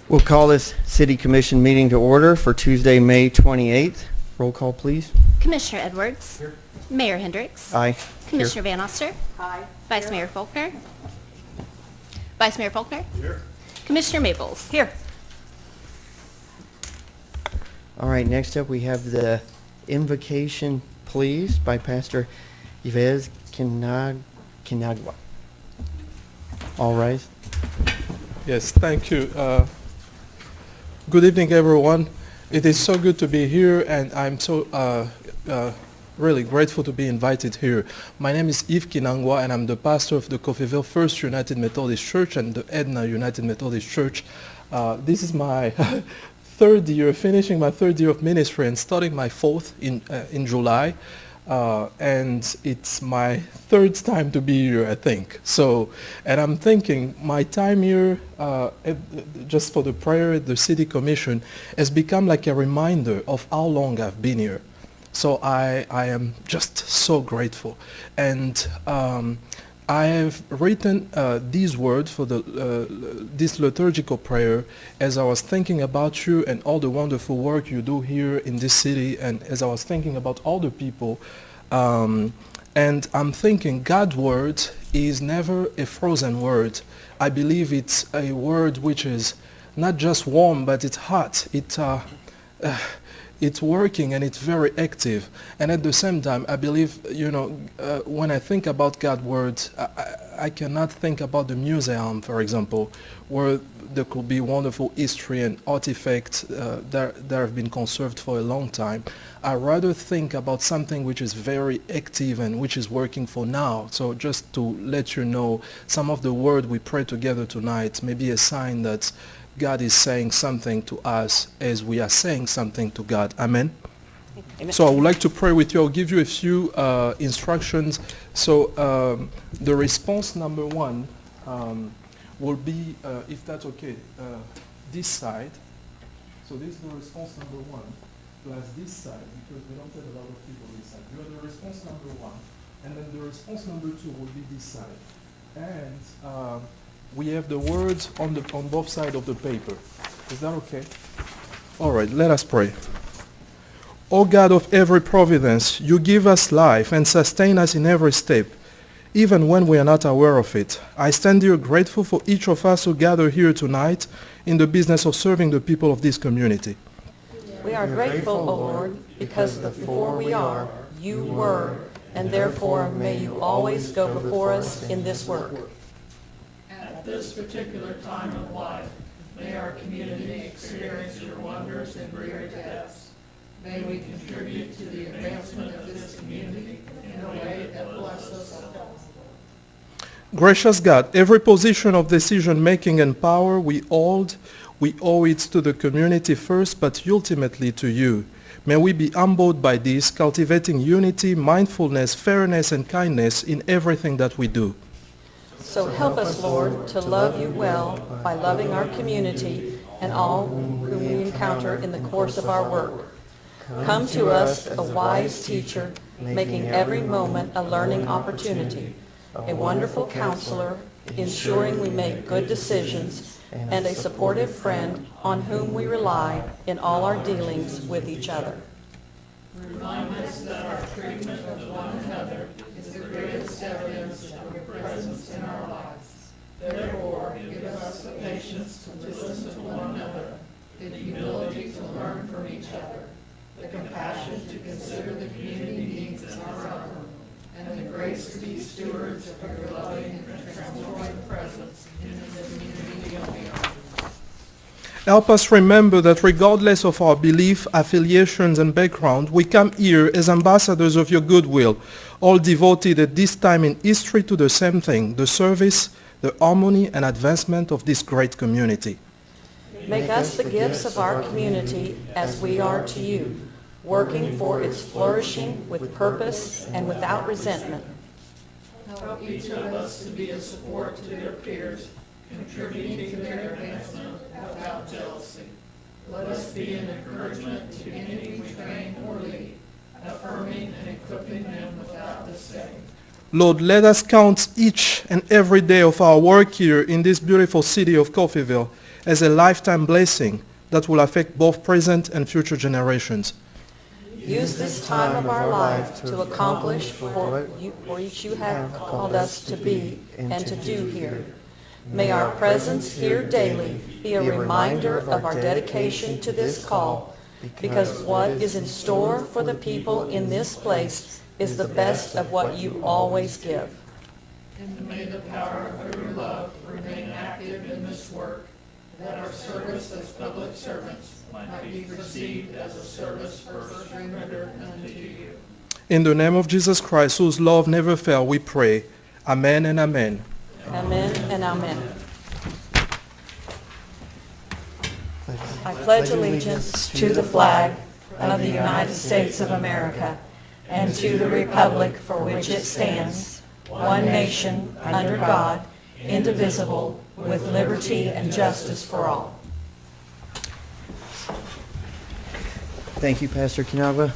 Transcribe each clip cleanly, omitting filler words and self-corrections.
We'll call this City Commission meeting to order for Tuesday, May 28th. Roll call, please. Commissioner Edwards. Here. Mayor Hendricks. Aye. Commissioner Van Oster. Aye. Vice Mayor Faulkner. Vice Mayor Faulkner. Here. Commissioner Maples. Here. All right, next up we have the invocation, please, by Pastor Yves Kinagwa. All rise. Yes, thank you. Good evening, everyone. It is so good to be here, and I'm so really grateful to be invited here. My name is Yves Kinangwa, and I'm the pastor of the Coffeyville First United Methodist Church and the Edna United Methodist Church. This is my third year, finishing my third year of ministry and starting my fourth in July. And it's my third time to be here, I think. So, and I'm thinking my time here, just for the prayer at the City Commission, has become like a reminder of how long I've been here. So I am just so grateful. And I have written these words for this liturgical prayer as I was thinking about you and all the wonderful work you do here in this city, and as I was thinking about all the people. And I'm thinking God's word is never a frozen word. I believe it's a word which is not just warm, but it's hot. It's working and it's very active. And at the same time, I believe, when I think about God's word, I cannot think about the museum, for example, where there could be wonderful history and artifacts that have been conserved for a long time. I rather think about something which is very active and which is working for now. So just to let you know, some of the word we pray together tonight may be a sign that God is saying something to us as we are saying something to God. Amen? Amen. So I would like to pray with you. I'll give you a few instructions. So the response number one will be, if that's okay, this side. So this is the response number one, plus this side, because we don't have a lot of people this side. You are the response number one, and then the response number two will be this side. And we have the words on both sides of the paper. Is that okay? All right, let us pray. O God of every providence, you give us life and sustain us in every step, even when we are not aware of it. I stand here grateful for each of us who gather here tonight in the business of serving the people of this community. We are grateful, O Lord, because before we are, you were, and therefore may you always go before us in this work. At this particular time of life, may our community experience your wonders and greater depths. May we contribute to the advancement of this community in a way that blesses us all. Gracious God, every position of decision-making and power we hold, we owe it to the community first, but ultimately to you. May we be humbled by this, cultivating unity, mindfulness, fairness, and kindness in everything that we do. So help us, Lord, to love you well by loving our community and all whom we encounter in the course of our work. Come to us, a wise teacher, making every moment a learning opportunity, a wonderful counselor, ensuring we make good decisions, and a supportive friend on whom we rely in all our dealings with each other. Remind us that our treatment of one another is the greatest evidence of your presence in our lives. Therefore, give us the patience to listen to one another, the humility to learn from each other, the compassion to consider the community needs as our own, and the grace to be stewards of your loving and transforming presence in this community and beyond. Help us remember that regardless of our belief, affiliations, and background, we come here as ambassadors of your goodwill, all devoted at this time in history to the same thing, the service, the harmony, and advancement of this great community. Make us the gifts of our community as we are to you, working for its flourishing with purpose and without resentment. Help each of us to be a support to their peers, contributing to their advancement without jealousy. Let us be an encouragement to any we train or lead, affirming and equipping them without disdain. Lord, let us count each and every day of our work here in this beautiful city of Coffeyville as a lifetime blessing that will affect both present and future generations. Use this time of our life to accomplish for which you have called us to be and to do here. May our presence here daily be a reminder of our dedication to this call, because what is in store for the people in this place is the best of what you always give. And may the power of your love remain active in this work, that our service as public servants might be perceived as a service first rendered unto you. In the name of Jesus Christ, whose love never fails, we pray. Amen and amen. Amen and amen. I pledge allegiance to the flag of the United States of America and to the republic for which it stands, one nation, under God, indivisible, with liberty and justice for all. Thank you, Pastor Kinagwa.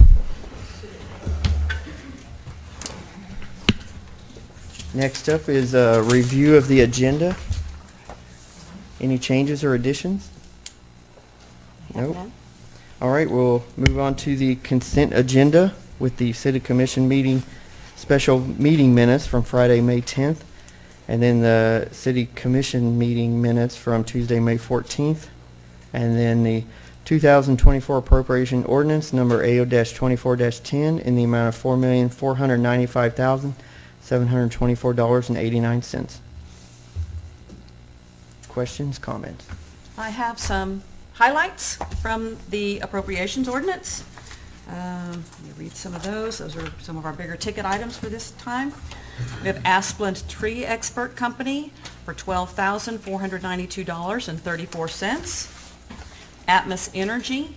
Next up is a review of the agenda. Any changes or additions? Nope. All right, we'll move on to the consent agenda with the City Commission meeting, special meeting minutes from Friday, May 10th, and then the City Commission meeting minutes from Tuesday, May 14th, and then the 2024 appropriation ordinance number AO-24-10 in the amount of $4,495,724.89. Questions, comments? I have some highlights from the appropriations ordinance. Let me read some of those. Those are some of our bigger ticket items for this time. We have Asplund Tree Expert Company for $12,492.34. Atmos Energy,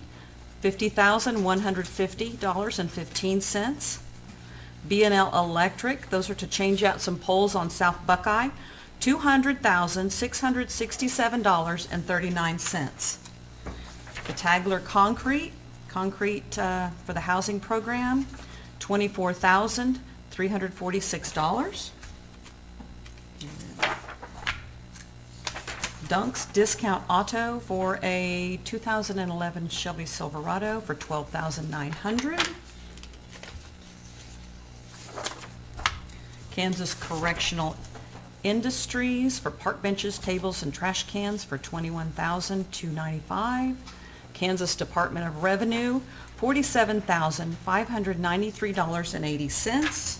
$50,150.15. B&L Electric, those are to change out some poles on South Buckeye, $200,667.39. The Tagler Concrete for the housing program, $24,346. Dunks Discount Auto for a 2011 Shelby Silverado for $12,900. Kansas Correctional Industries for park benches, tables, and trash cans for $21,295. Kansas Department of Revenue, $47,593.80.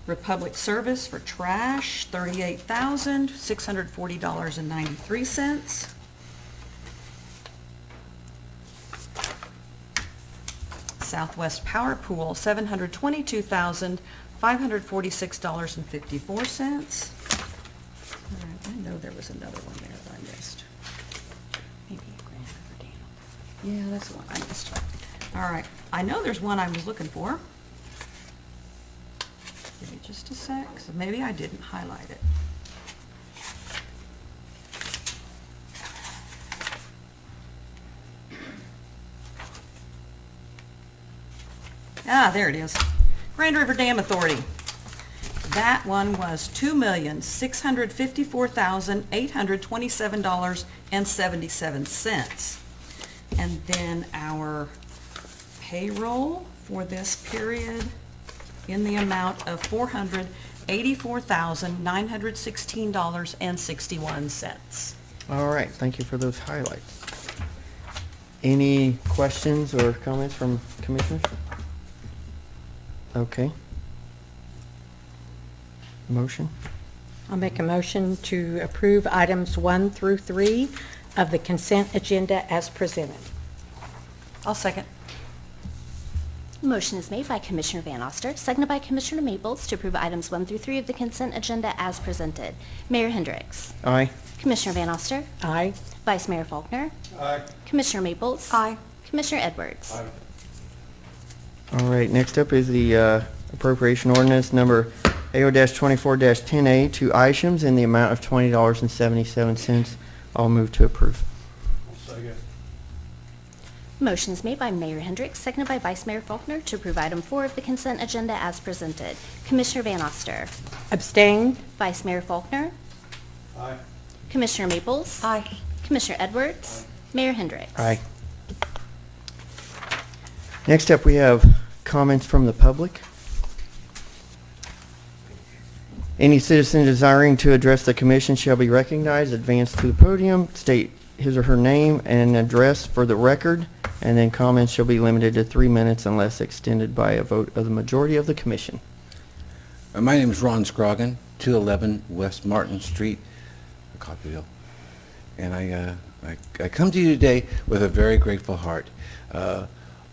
Republic Service for trash, $38,640.93. Southwest Power Pool, $722,546.54. All right, I know there was another one there that I missed. Maybe Grand River Dam. Yeah, that's the one I missed. All right, I know there's one I was looking for. Give me just a sec, so maybe I didn't highlight it. Ah, there it is. Grand River Dam Authority. That one was $2,654,827.77. And then our payroll for this period in the amount of $484,916.61. All right, thank you for those highlights. Any questions or comments from commissioners? Okay. Motion? I'll make a motion to approve items 1 through 3 of the consent agenda as presented. I'll second. Motion is made by Commissioner Van Oster, seconded by Commissioner Maples to approve items 1 through 3 of the consent agenda as presented. Mayor Hendricks. Aye. Commissioner Van Oster. Aye. Vice Mayor Faulkner. Aye. Commissioner Maples. Aye. Commissioner Edwards. Aye. All right, next up is the appropriation ordinance number AO-24-10A to Ishams in the amount of $20.77. I'll move to approve. Second. Motion is made by Mayor Hendricks, seconded by Vice Mayor Faulkner to approve item 4 of the consent agenda as presented. Commissioner Van Oster. Abstain? Vice Mayor Faulkner. Aye. Commissioner Maples. Aye. Commissioner Edwards. Mayor Hendricks. Aye. Next up, we have comments from the public. Any citizen desiring to address the commission shall be recognized, advance to the podium, state his or her name and address for the record, and then comments shall be limited to 3 minutes unless extended by a vote of the majority of the commission. My name is Ron Scroggin, 211 West Martin Street, Coffeyville. And I come to you today with a very grateful heart.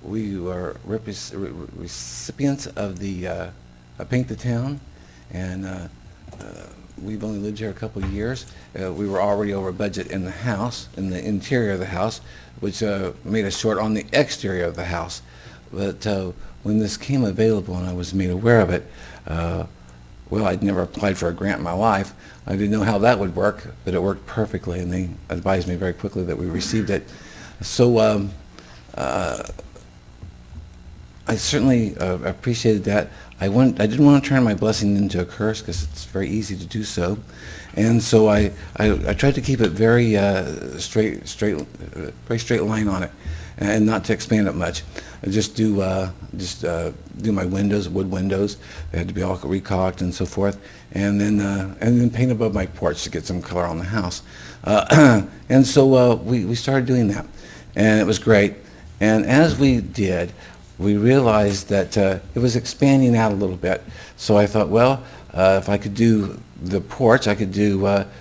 We were recipients of the Paint the Town, and we've only lived here a couple of years. We were already over budget in the house, in the interior of the house, which made us short on the exterior of the house. But when this came available and I was made aware of it, well, I'd never applied for a grant in my life. I didn't know how that would work, but it worked perfectly, and they advised me very quickly that we received it. So I certainly appreciated that. I didn't want to turn my blessing into a curse because it's very easy to do so, and so I tried to keep it very very straight line on it, and not to expand it much. I just do my windows, wood windows. They had to be all recaulked and so forth, and then paint above my porch to get some color on the house. And so we started doing that, and it was great. And as we did, we realized that it was expanding out a little bit. So I thought, well, if I could do the porch, I could do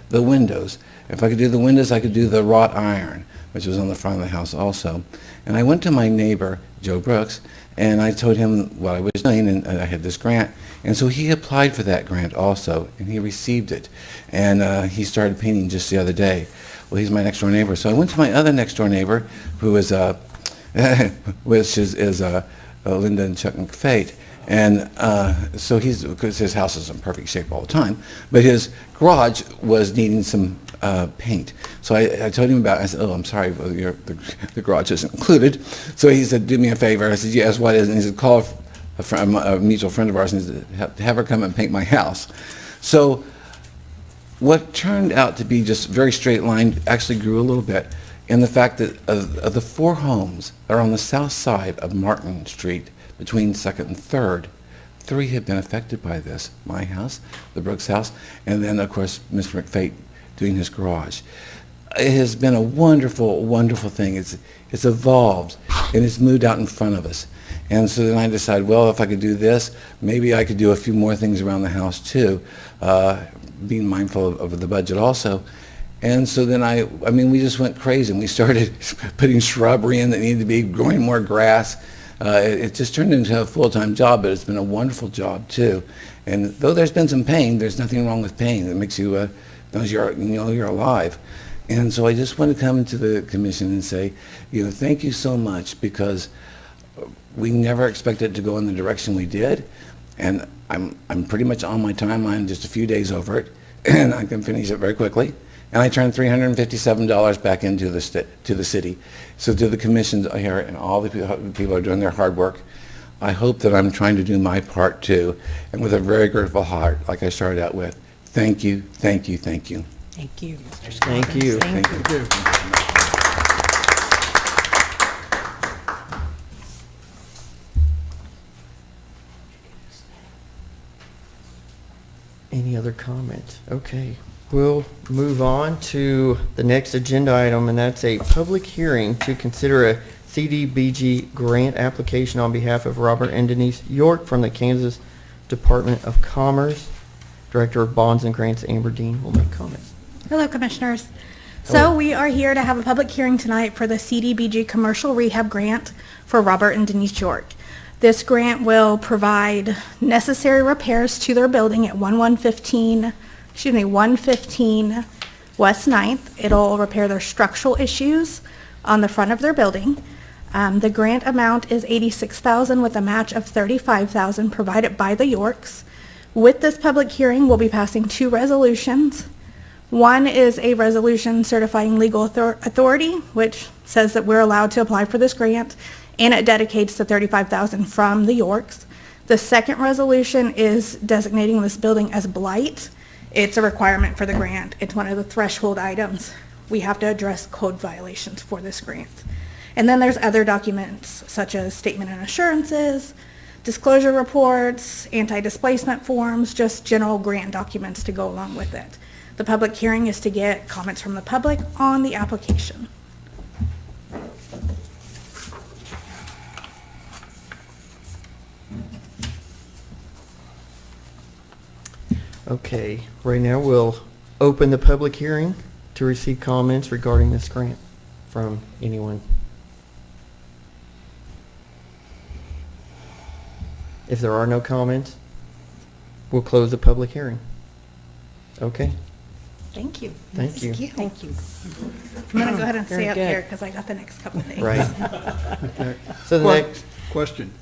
the windows. If I could do the windows, I could do the wrought iron, which was on the front of the house also. And I went to my neighbor, Joe Brooks, and I told him what I was doing, and I had this grant. And so he applied for that grant also, and he received it. And he started painting just the other day. Well, he's my next door neighbor. So I went to my other next door neighbor, who is which is Linda and Chuck McFate. And so because his house is in perfect shape all the time, but his garage was needing some paint. So I told him about it. I said, oh, I'm sorry, well, the garage isn't included. So he said, do me a favor. I said, yes, what is it? And he said, call a mutual friend of ours and have her come and paint my house. So what turned out to be just very straight line actually grew a little bit in the fact that of the 4 homes that are on the south side of Martin Street between 2nd and 3rd, 3 have been affected by this. My house, the Brooks house, and then, of course, Mr. McFate doing his garage. It has been a wonderful, wonderful thing. It's evolved, and it's moved out in front of us. And so then I decided, well, if I could do this, maybe I could do a few more things around the house, too, being mindful of the budget also. And so then I mean, we just went crazy, and we started putting shrubbery in that needed to be, growing more grass. It just turned into a full-time job, but it's been a wonderful job, too. And though there's been some pain, there's nothing wrong with pain. It makes you, knows you're alive. And so I just want to come to the commission and say, thank you so much, because we never expected it to go in the direction we did. And I'm pretty much on my timeline, just a few days over it, and I can finish it very quickly. And I turned $357 back into to the city. So to the commissions here and all the people who are doing their hard work, I hope that I'm trying to do my part too, and with a very grateful heart, like I started out with. Thank you, thank you, thank you. Thank you, Mr. Thank Scoggins. you. Thank you. Any other comments? Okay. We'll move on to the next agenda item, and that's a public hearing to consider a CDBG grant application on behalf of Robert and Denise York from the Kansas Department of Commerce. Director of Bonds and Grants, Amber Dean, will make comments. Hello, Commissioners. Hello. So we are here to have a public hearing tonight for the CDBG Commercial Rehab Grant for Robert and Denise York. This grant will provide necessary repairs to their building at 115 West 9th. It'll repair their structural issues on the front of their building. The grant amount is $86,000 with a match of $35,000 provided by the Yorks. With this public hearing, we'll be passing 2 resolutions. One is a resolution certifying legal authority, which says that we're allowed to apply for this grant, and it dedicates the $35,000 from the Yorks. The second resolution is designating this building as blight. It's a requirement for the grant. It's one of the threshold items. We have to address code violations for this grant. And then there's other documents such as statement and assurances, disclosure reports, anti-displacement forms, just general grant documents to go along with it. The public hearing is to get comments from the public on the application. Okay, right now we'll open the public hearing to receive comments regarding this grant from anyone. If there are no comments, we'll close the public hearing. Okay, Thank you. thank you. Thank you. I'm going to go ahead and Very stay up good. here because I got the next couple things. Right. So the next, Question.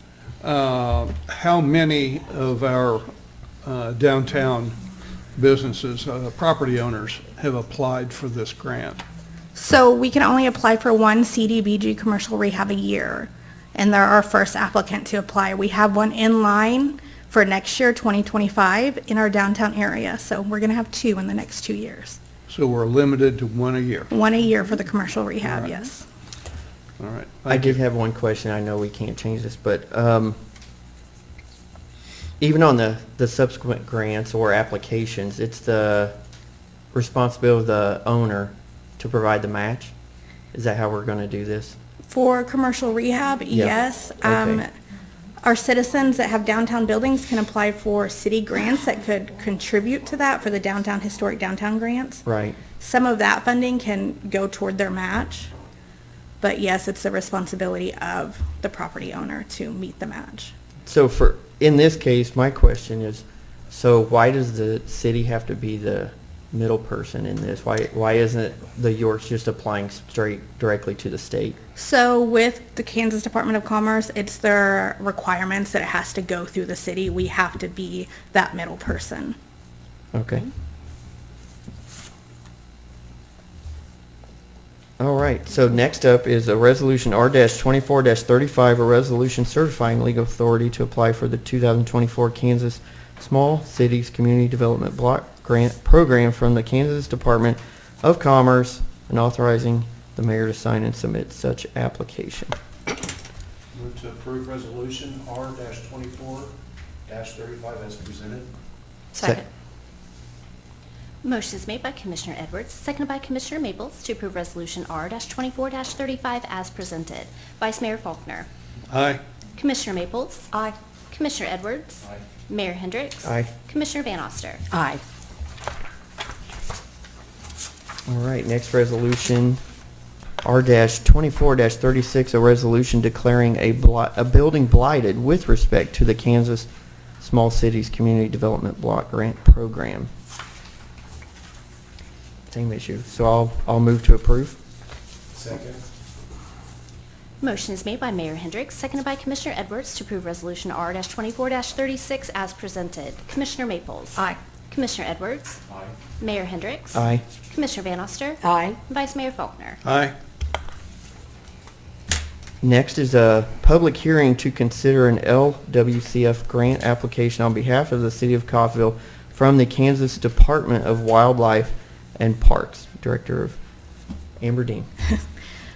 How many of our downtown businesses, property owners, have applied for this grant? So we can only apply for one CDBG commercial rehab a year, and they're our first applicant to apply. We have one in line for next year, 2025, in our downtown area. So we're going to have two in the next 2 years. So we're limited to one a year. One a year for the commercial rehab, Right. yes. All right. I Thank did you. have one question. I know we can't change this, but even on the subsequent grants or applications, it's the responsibility of the owner to provide the match? Is that how we're going to do this? For commercial rehab, yes. Okay. Our citizens that have downtown buildings can apply for city grants that could contribute to that for the downtown, historic downtown grants. Right. Some of that funding can go toward their match, but yes, it's the responsibility of the property owner to meet the match. So in this case, my question is, so why does the city have to be the middle person in this? Why isn't the Yorks just applying straight directly to the state? So with the Kansas Department of Commerce, it's their requirements that it has to go through the city. We have to be that middle person. Okay. All right, so next up is a resolution R-24-35, a resolution certifying legal authority to apply for the 2024 Kansas Small Cities Community Development Block Grant Program from the Kansas Department of Commerce and authorizing the mayor to sign and submit such application. Move to approve resolution R-24-35 as presented. Second. Motion is made by Commissioner Edwards, seconded by Commissioner Maples to approve Resolution R-24-35 as presented. Vice Mayor Faulkner. Aye. Commissioner Maples. Aye. Commissioner Edwards. Aye. Mayor Hendricks. Aye. Commissioner Van Oster. Aye. All right, next resolution, R-24-36, a resolution declaring a building blighted with respect to the Kansas Small Cities Community Development Block Grant Program. Same issue. So I'll move to approve. Second. Motion is made by Mayor Hendricks, seconded by Commissioner Edwards to approve Resolution R-24-36 as presented. Commissioner Maples. Aye. Commissioner Edwards. Aye. Mayor Hendricks. Aye. Commissioner Van Oster. Aye. Vice Mayor Faulkner. Aye. Next is a public hearing to consider an LWCF grant application on behalf of the City of Coffeyville from the Kansas Department of Wildlife and Parks. Director of Amber Dean.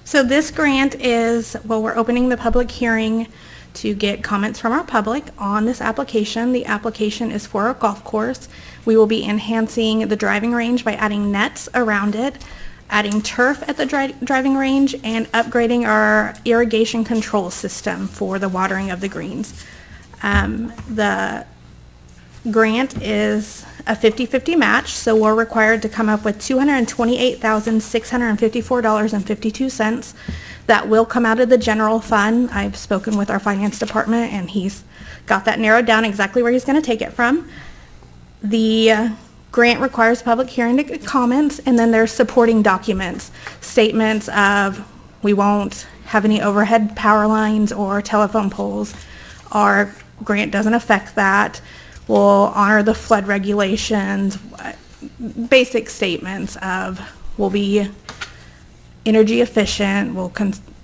So this grant is, well, we're opening the public hearing to get comments from our public on this application. The application is for a golf course. We will be enhancing the driving range by adding nets around it, adding turf at the driving range, and upgrading our irrigation control system for the watering of the greens. The grant is a 50-50 match, so we're required to come up with $228,654.52. That will come out of the general fund. I've spoken with our finance department, and he's got that narrowed down exactly where he's going to take it from. The grant requires public hearing to get comments, and then there's supporting documents, statements of we won't have any overhead power lines or telephone poles. Our grant doesn't affect that. We'll honor the flood regulations. basic statements of we'll be energy efficient, we'll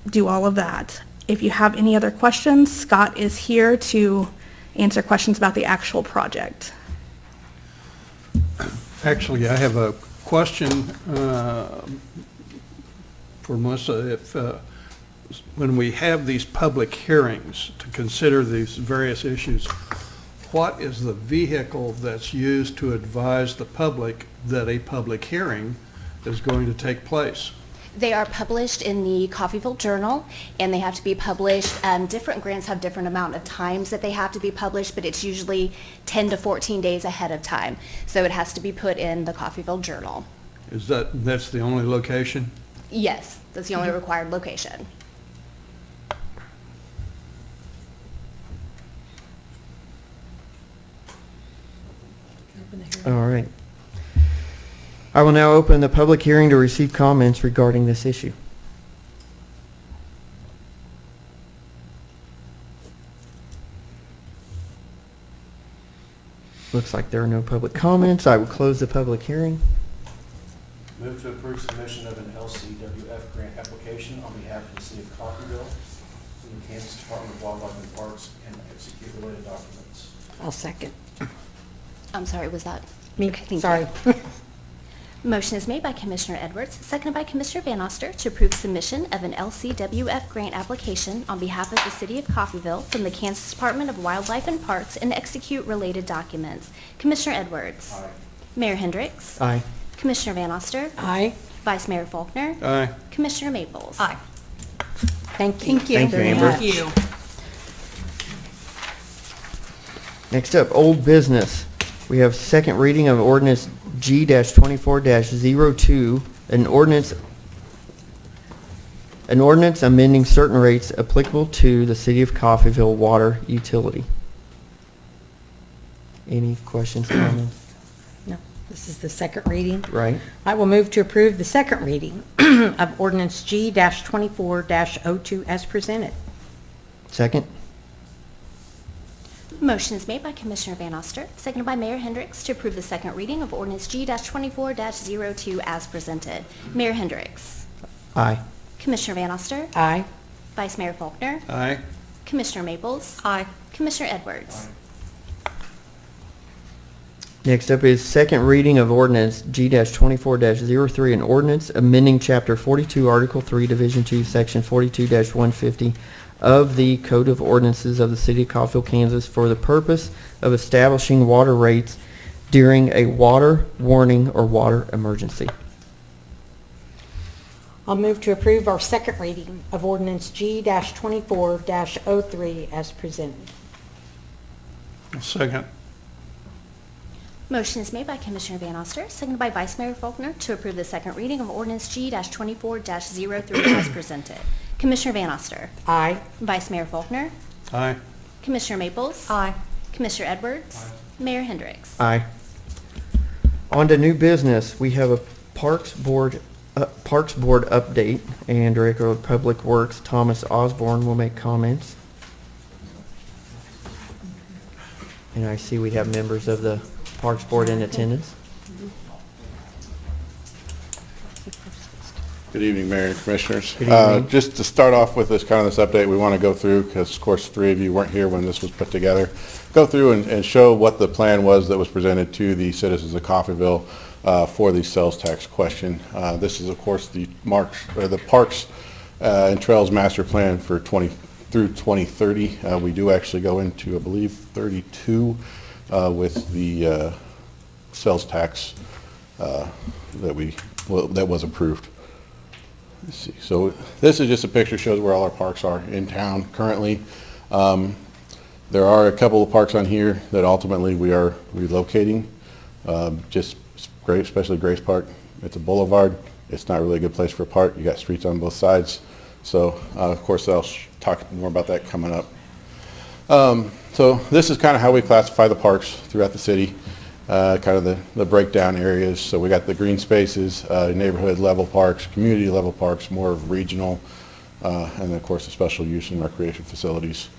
do all of that. If you have any other questions, Scott is here to answer questions about the actual project. Actually, I have a question for Melissa. If, when we have these public hearings to consider these various issues, what is the vehicle that's used to advise the public that a public hearing is going to take place? They are published in the Coffeyville Journal, and they have to be published. Different grants have different amount of times that they have to be published, but it's usually 10 to 14 days ahead of time. So it has to be put in the Coffeyville Journal. That's the only location? Yes, that's the only required location. All right. I will now open the public hearing to receive comments regarding this issue. Looks like there are no public comments. I will close the public hearing. Move to approve submission of an LCWF grant application on behalf of the City of Coffeyville to the Kansas Department of Wildlife and Parks and execute related documents. I'll second. I'm sorry, was that? Me, Okay, thank sorry. you. Motion is made by Commissioner Edwards, seconded by Commissioner Van Oster to approve submission of an LCWF grant application on behalf of the City of Coffeyville from the Kansas Department of Wildlife and Parks and execute related documents. Commissioner Edwards. Aye. Mayor Hendricks. Aye. Commissioner Van Oster. Aye. Vice Mayor Faulkner. Aye. Commissioner Maples. Aye. Thank you. Thank you. Thank you, very Amber. much. Thank you. Next up, old business. We have second reading of ordinance G-24-02, an ordinance amending certain rates applicable to the City of Coffeyville water utility. Any questions, comments? No, this is the second reading. Right? I will move to approve the second reading of ordinance G-24-02 as presented. Second? Motion is made by Commissioner Van Oster, seconded by Mayor Hendricks to approve the second reading of ordinance G-24-02 as presented. Mayor Hendricks. Aye. Commissioner Van Oster. Aye. Vice Mayor Faulkner. Aye. Commissioner Maples. Aye. Commissioner Edwards. Next up is second reading of ordinance G-24-03, an ordinance amending Chapter 42, Article 3, Division 2, Section 42-150 of the Code of Ordinances of the City of Coffeyville, Kansas for the purpose of establishing water rates during a water warning or water emergency. I'll move to approve our second reading of ordinance G-24-03 as presented. Second. Motion is made by Commissioner Van Oster, seconded by Vice Mayor Faulkner to approve the second reading of ordinance G-24-03 as presented. Commissioner Van Oster. Aye. Vice Mayor Faulkner. Aye. Commissioner Maples. Aye. Commissioner Edwards. Mayor Hendricks. Aye. On to new business. We have a Parks Board update, and Director of Public Works Thomas Osborne will make comments. And I see we have members of the Parks Board in attendance. Good evening, Mayor and Commissioners. Good evening. Just to start off with this update, we want to go through, because of course 3 of you weren't here when this was put together, go through and show what the plan was that was presented to the citizens of Coffeyville for the sales tax question. This is of course the Parks and Trails Master Plan for through 2030. We do actually go into, I believe, 32 with the sales tax that was approved. Let's see. So this is just a picture, shows where all our parks are in town currently. There are a couple of parks on here that ultimately we are relocating. Just great, especially Grace Park. It's a boulevard. It's not really a good place for a park. You got streets on both sides. So of course I'll talk more about that coming up. So this is kind of how we classify the parks throughout the city. Kind of the breakdown areas. So we got the green spaces, neighborhood level parks, community level parks, more regional, and then of course the special use and recreation facilities.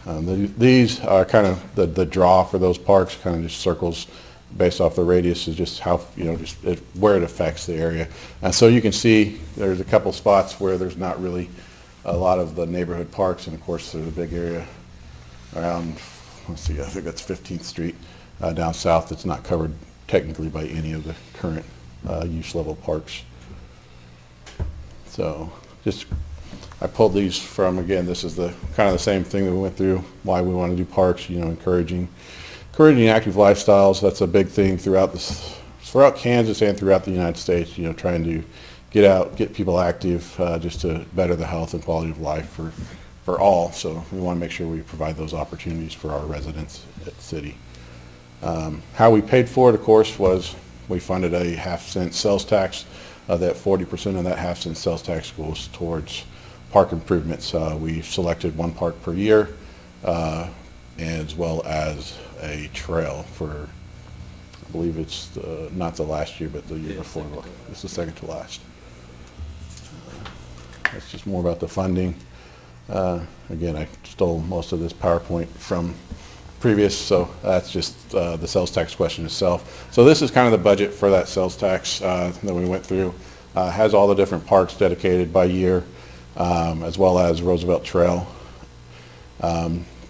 These are kind of the draw for those parks, kind of just circles based off the radius is just how, where it affects the area. And so you can see there's a couple spots where there's not really a lot of the neighborhood parks, and of course there's a big area around, let's see, I think that's 15th Street down south that's not covered technically by any of the current use level parks. So I pulled these from, again, this is the kind of the same thing that we went through, why we want to do parks, encouraging active lifestyles. That's a big thing throughout Kansas and throughout the United States, trying to get out, get people active, just to better the health and quality of life for all. So we want to make sure we provide those opportunities for our residents at the city. How we paid for it, of course, was we funded a half-cent sales tax. That 40% of that half-cent sales tax goes towards park improvements. We selected one park per year, as well as a trail for, I believe it's not the last year, but the year before. It's the second to last. That's just more about the funding. Again, I stole most of this PowerPoint from previous, so that's just the sales tax question itself. So this is kind of the budget for that sales tax that we went through. Has all the different parks dedicated by year, as well as Roosevelt Trail.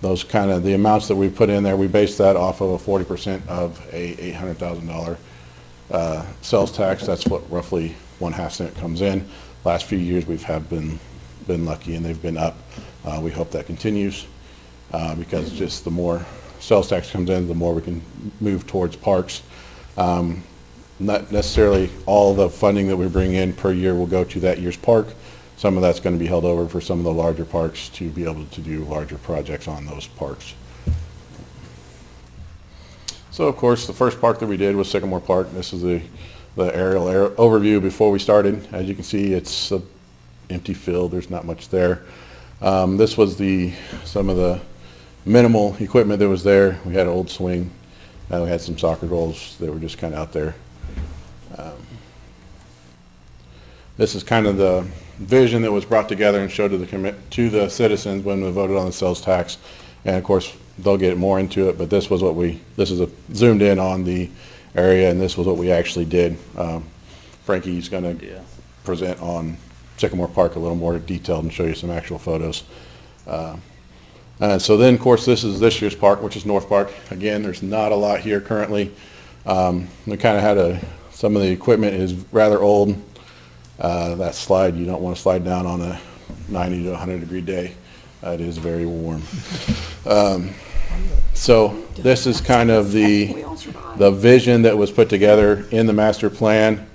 Those kind of the amounts that we put in there, we based that off of a 40% of a $800,000 sales tax. That's what roughly 1/2 cent comes in. Last few years we've been lucky and they've been up. We hope that continues because just the more sales tax comes in, the more we can move towards parks. Not necessarily all the funding that we bring in per year will go to that year's park. Some of that's going to be held over for some of the larger parks to be able to do larger projects on those parks. So of course the first park that we did was Sycamore Park. This is the aerial overview before we started. As you can see, it's an empty field. There's not much there. This was some of the minimal equipment that was there. We had an old swing. We had some soccer goals that were just kind of out there. This is kind of the vision that was brought together and showed to the citizens when we voted on the sales tax. And of course, they'll get more into it, but this was this is zoomed in on the area, and this was what we actually did. Frankie's going to present on Sycamore Park a little more detailed and show you some actual photos. So then, of course, this is this year's park, which is North Park. Again, there's not a lot here currently. We kind of had some of the equipment is rather old. That slide, you don't want to slide down on a 90 to 100 degree day. It is very warm. So this is kind of the vision that was put together in the master plan.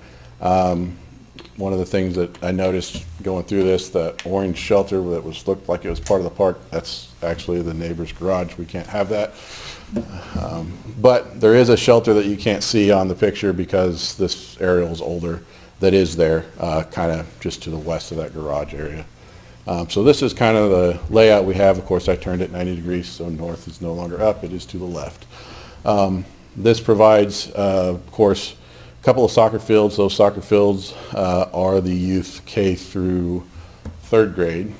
One of the things that I noticed going through this, the orange shelter that looked like it was part of the park, that's actually the neighbor's garage. We can't have that. But there is a shelter that you can't see on the picture because this aerial is older that is there, kind of just to the west of that garage area. So this is kind of the layout we have. Of course, I turned it 90 degrees, so north is no longer up, it is to the left. This provides, of course, a couple of soccer fields. Those soccer fields are the youth K through 3rd grade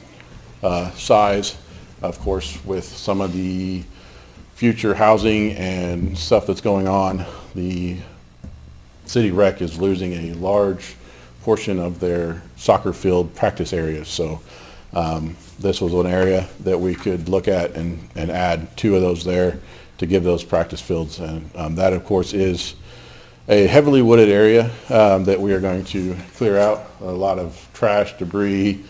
size. Of course, with some of the future housing and stuff that's going on, the City Rec is losing a large portion of their soccer field practice areas. So this was an area that we could look at and add 2 of those there to give those practice fields. And that, of course, is a heavily wooded area that we are going to clear out. A lot of trash, debris,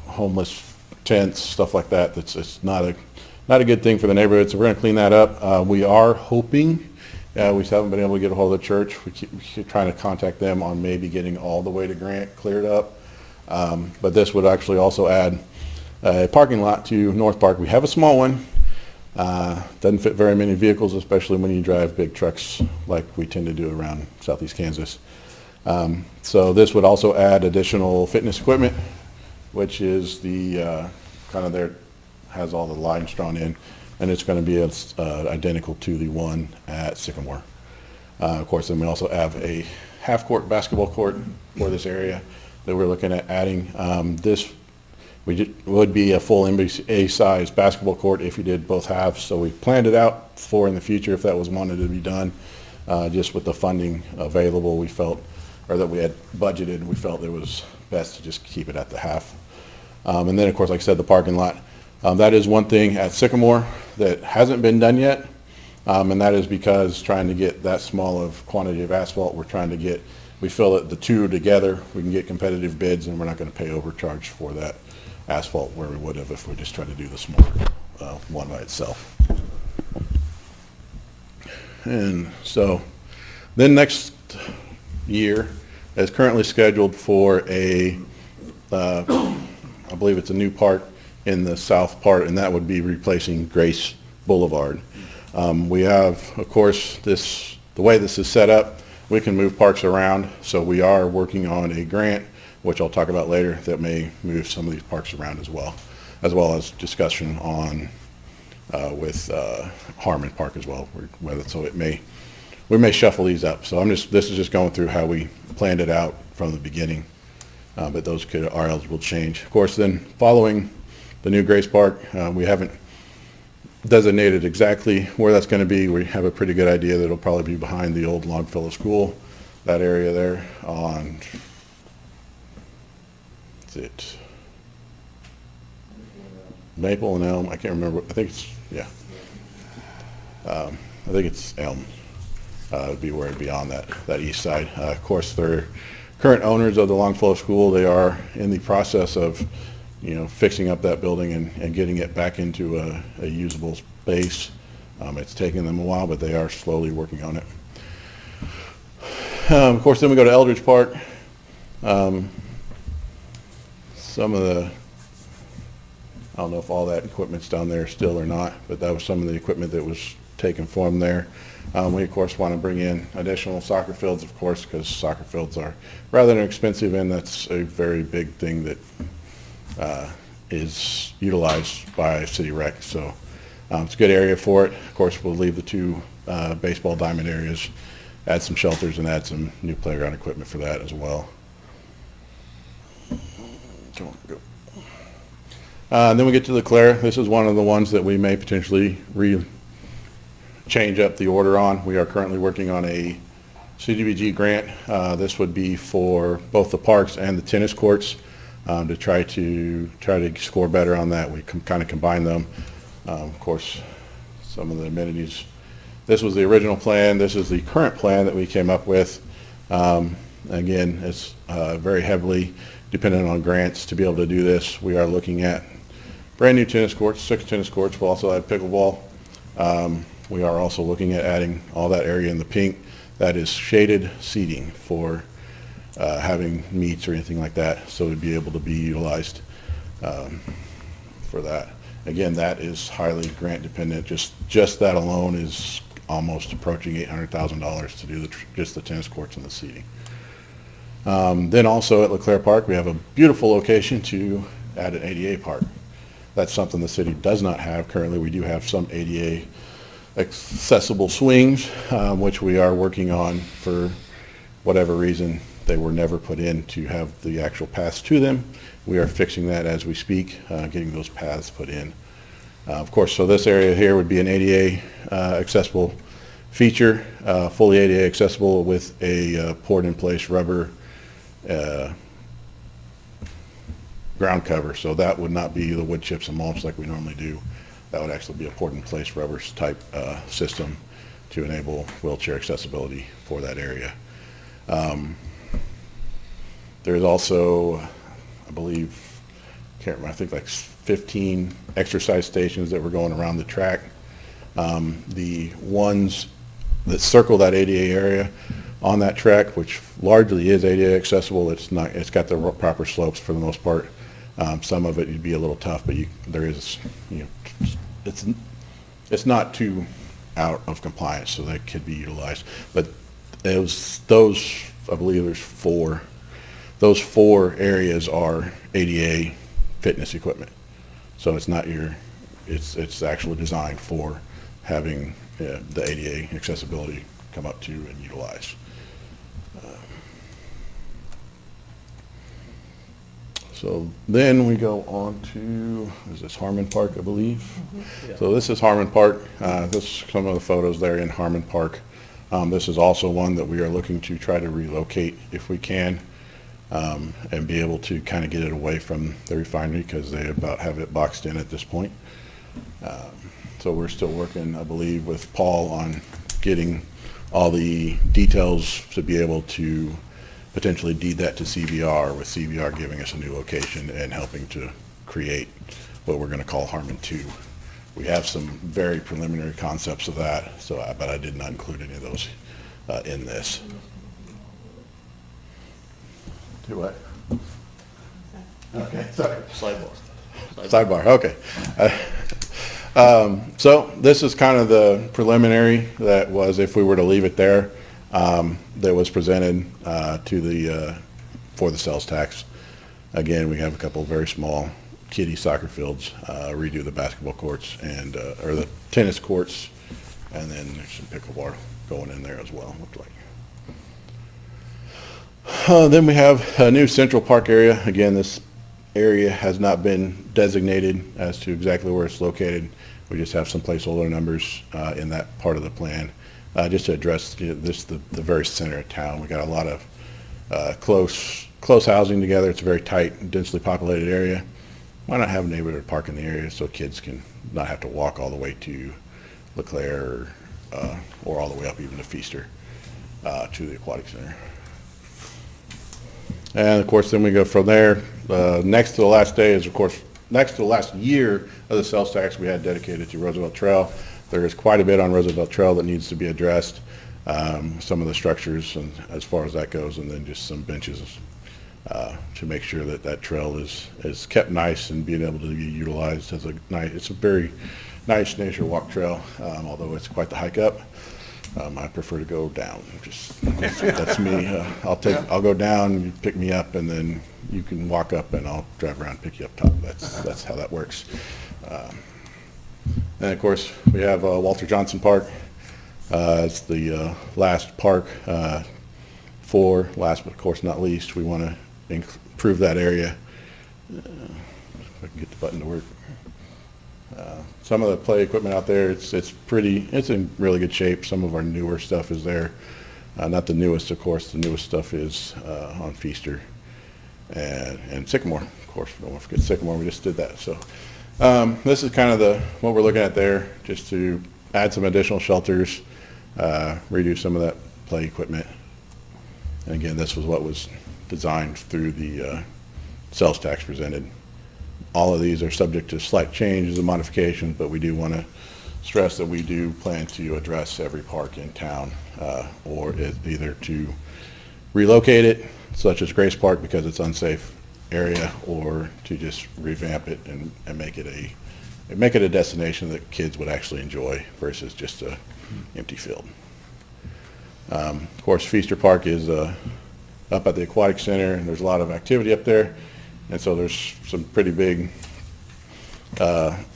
homeless tents, stuff like that. It's not a good thing for the neighborhood. So we're going to clean that up. We are hoping. We still haven't been able to get a hold of the church. We keep trying to contact them on maybe getting all the way to Grant cleared up. But this would actually also add a parking lot to North Park. We have a small one. Doesn't fit very many vehicles, especially when you drive big trucks like we tend to do around southeast Kansas. So this would also add additional fitness equipment, which is the kind of there, has all the lines drawn in. And it's going to be identical to the one at Sycamore. Of course, then we also have a half-court basketball court for this area that we're looking at adding. This would be a full NBA-size basketball court if you did both halves. So we planned it out for in the future if that was wanted to be done. Just with the funding available, we felt, or that we had budgeted, we felt it was best to just keep it at the half. And then, of course, like I said, the parking lot. That is one thing at Sycamore that hasn't been done yet, and that is because trying to get that small of quantity of asphalt, we feel that the two together, we can get competitive bids, and we're not going to pay overcharge for that asphalt where we would have if we just tried to do the smaller one by itself. And so then next year is currently scheduled for I believe it's a new part in the south part, and that would be replacing Grace Boulevard. We have, of course, the way this is set up, we can move parks around, so we are working on a grant, which I'll talk about later, that may move some of these parks around as well as discussion on with Harmon Park as well. So we may shuffle these up. So this is just going through how we planned it out from the beginning, but those are eligible to change. Of course, then following the new Grace Park, we haven't designated exactly where that's going to be. We have a pretty good idea that it'll probably be behind the old Longfellow School, that area there on, what's it, Maple and Elm. I can't remember. I think it's Elm. Would be where it'd be on that east side. Of course, they're current owners of the Longfellow School. They are in the process of fixing up that building and getting it back into a usable space. It's taken them a while, but they are slowly working on it. Of course, then we go to Eldridge Park. Some of the, I don't know if all that equipment's down there still or not, but that was some of the equipment that was taken from there. We, of course, want to bring in additional soccer fields, of course, because soccer fields are rather expensive, and that's a very big thing that is utilized by City Rec. So it's a good area for it. Of course, we'll leave the two baseball diamond areas, add some shelters, and add some new playground equipment for that as well. Come on, go. Then we get to LeClaire. This is one of the ones that we may potentially change up the order on. We are currently working on a CDBG grant. This would be for both the parks and the tennis courts. To try to score better on that. We kind of combine them. Of course, some of the amenities. This was the original plan. This is the current plan that we came up with. Again, it's very heavily dependent on grants to be able to do this. We are looking at brand new tennis courts, 6 tennis courts. We'll also add pickleball. We are also looking at adding all that area in the pink. That is shaded seating for having meets or anything like that, so it'd be able to be utilized for that. Again, that is highly grant dependent. Just that alone is almost approaching $800,000 to do just the tennis courts and the seating. Then also at LeClaire Park, we have a beautiful location to add an ADA park. That's something the city does not have currently. We do have some ADA accessible swings, which we are working on. For whatever reason, they were never put in to have the actual paths to them. We are fixing that as we speak, getting those paths put in. Of course, so this area here would be an ADA accessible feature, fully ADA accessible with a poured-in-place rubber ground cover. So that would not be the wood chips and mulch like we normally do. That would actually be a poured-in-place rubber type system to enable wheelchair accessibility for that area. There's also, I believe, can't remember, I think like 15 exercise stations that were going around the track. The ones that circle that ADA area on that track, which largely is ADA accessible, it's got the proper slopes for the most part. Some of it would be a little tough, but it's not too out of compliance, so that could be utilized. But those, I believe there's 4. Those 4 areas are ADA fitness equipment. So it's not it's actually designed for having the ADA accessibility come up to and utilize. So then we go on to, is this Harmon Park, I believe? So this is Harmon Park. This is some of the photos there in Harmon Park. This is also one that we are looking to try to relocate if we can, and be able to kind of get it away from the refinery because they about have it boxed in at this point. So we're still working, I believe, with Paul on getting all the details to be able to potentially deed that to CVR, with CVR giving us a new location and helping to create what we're going to call Harmon 2. We have some very preliminary concepts of that, so but I did not include any of those in this. Do what? Okay, sorry. Sidebar, okay. So this is kind of the preliminary that was, if we were to leave it there, that was presented to the for the sales tax. Again, we have a couple of very small kiddie soccer fields, redo the basketball courts and or the tennis courts, and then there's some pickleball going in there as well, looked like. Then we have a new Central Park area. Again, this area has not been designated as to exactly where it's located. We just have some placeholder numbers in that part of the plan, just to address the very center of town. We got a lot of close housing together. It's a very tight, densely populated area. Why not have a neighborhood park in the area so kids can not have to walk all the way to LeClaire or all the way up even to Feaster to the Aquatic Center. And of course, then we go from there. Next to the last day is, of course, next to the last year of the sales tax we had dedicated to Roosevelt Trail. There is quite a bit on Roosevelt Trail that needs to be addressed. Some of the structures and as far as that goes, and then just some benches to make sure that that trail is kept nice and being able to be utilized as a nice. It's a very nice nature walk trail, although it's quite the hike up. I prefer to go down. That's me. I'll go down, you pick me up, and then you can walk up, and I'll drive around and pick you up top. That's how that works. And of course, we have Walter Johnson Park. It's the last park last but of course not least. We want to improve that area. If I can get the button to work. Some of the play equipment out there, it's in really good shape. Some of our newer stuff is there. Not the newest, of course. The newest stuff is on Feaster and Sycamore. Of course, don't want to forget Sycamore. We just did that. So this is kind of what we're looking at there, just to add some additional shelters, redo some of that play equipment. And again, this was what was designed through the sales tax presented. All of these are subject to slight changes and modifications, but we do want to stress that we do plan to address every park in town, or either to relocate it, such as Grace Park because it's unsafe area, or to just revamp it and make it a destination that kids would actually enjoy versus just a empty field. Of course, Feaster Park is up at the Aquatic Center, and there's a lot of activity up there. And so there's some pretty big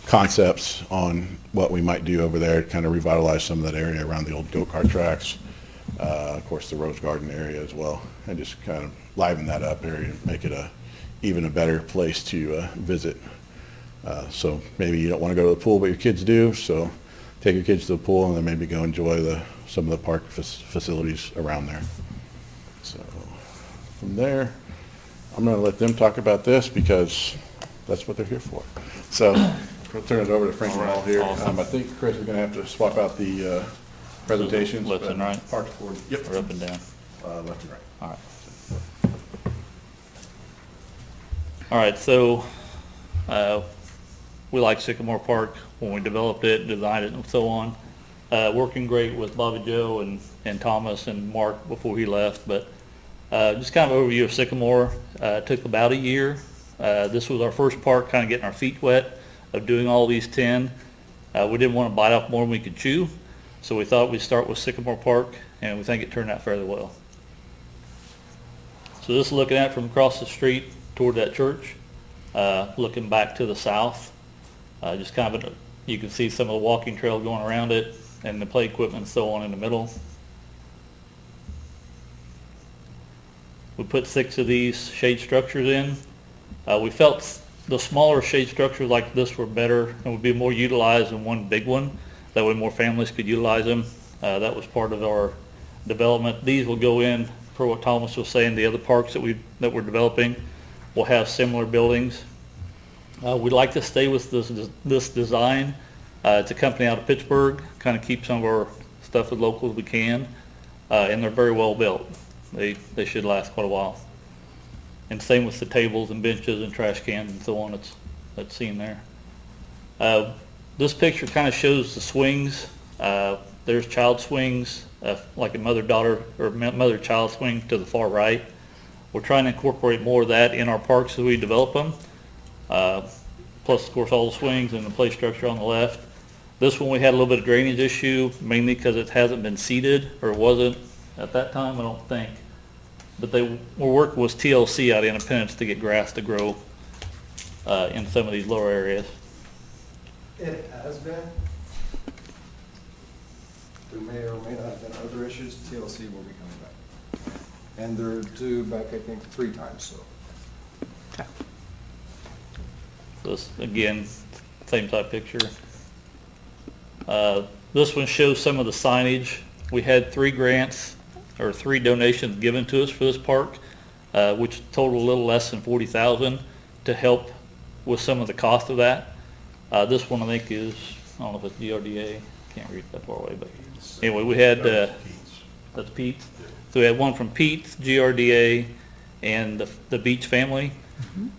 concepts on what we might do over there to kind of revitalize some of that area around the old go-kart tracks. Of course, the Rose Garden area as well, and just kind of liven that up area, make it even a better place to visit. So maybe you don't want to go to the pool, but your kids do. So take your kids to the pool and then maybe go enjoy some of the park facilities around there. So from there, I'm going to let them talk about this because that's what they're here for. So we'll turn it over to Frank Hall here. Awesome. I think Chris is going to have to swap out the presentations. Left and right? Parks Board. Yep. Or up and down? Left and right. All right. All right, so we like Sycamore Park when we developed it, designed it, and so on. Working great with Bobby Joe and Thomas and Mark before he left, but just kind of an overview of Sycamore. Took about a year. This was our first park, kind of getting our feet wet of doing all these 10. We didn't want to bite off more than we could chew, so we thought we'd start with Sycamore Park, and we think it turned out fairly well. So this is looking at it from across the street toward that church, looking back to the south. Just kind of, you can see some of the walking trail going around it, and the play equipment and so on in the middle. We put 6 of these shade structures in. We felt the smaller shade structures like this were better and would be more utilized than one big one. That way more families could utilize them. That was part of our development. These will go in, per what Thomas was saying, the other parks that we're developing will have similar buildings. We'd like to stay with this design. It's a company out of Pittsburgh, kind of keep some of our stuff as local as we can, and they're very well built. They should last quite a while. And same with the tables and benches and trash cans and so on that's seen there. This picture kind of shows the swings. There's child swings, like a mother-daughter or mother-child swing to the far right. We're trying to incorporate more of that in our parks as we develop them. Plus, of course, all the swings and the play structure on the left. This one we had a little bit of drainage issue, mainly because it hasn't been seeded, or wasn't at that time, I don't think. But we're working with TLC out of Independence to get grass to grow in some of these lower areas. It has been. There may or may not have been other issues. TLC will be coming back. And they're due back, I think, 3 times, so. This, again, same type picture. This one shows some of the signage. We had 3 grants or 3 donations given to us for this park, which total a little less than $40,000 to help with some of the cost of that. This one I think is, I don't know if it's GRDA, can't read that far away, but anyway, we had, that's Pete's. So we had one from Pete's, GRDA, and the Beach family.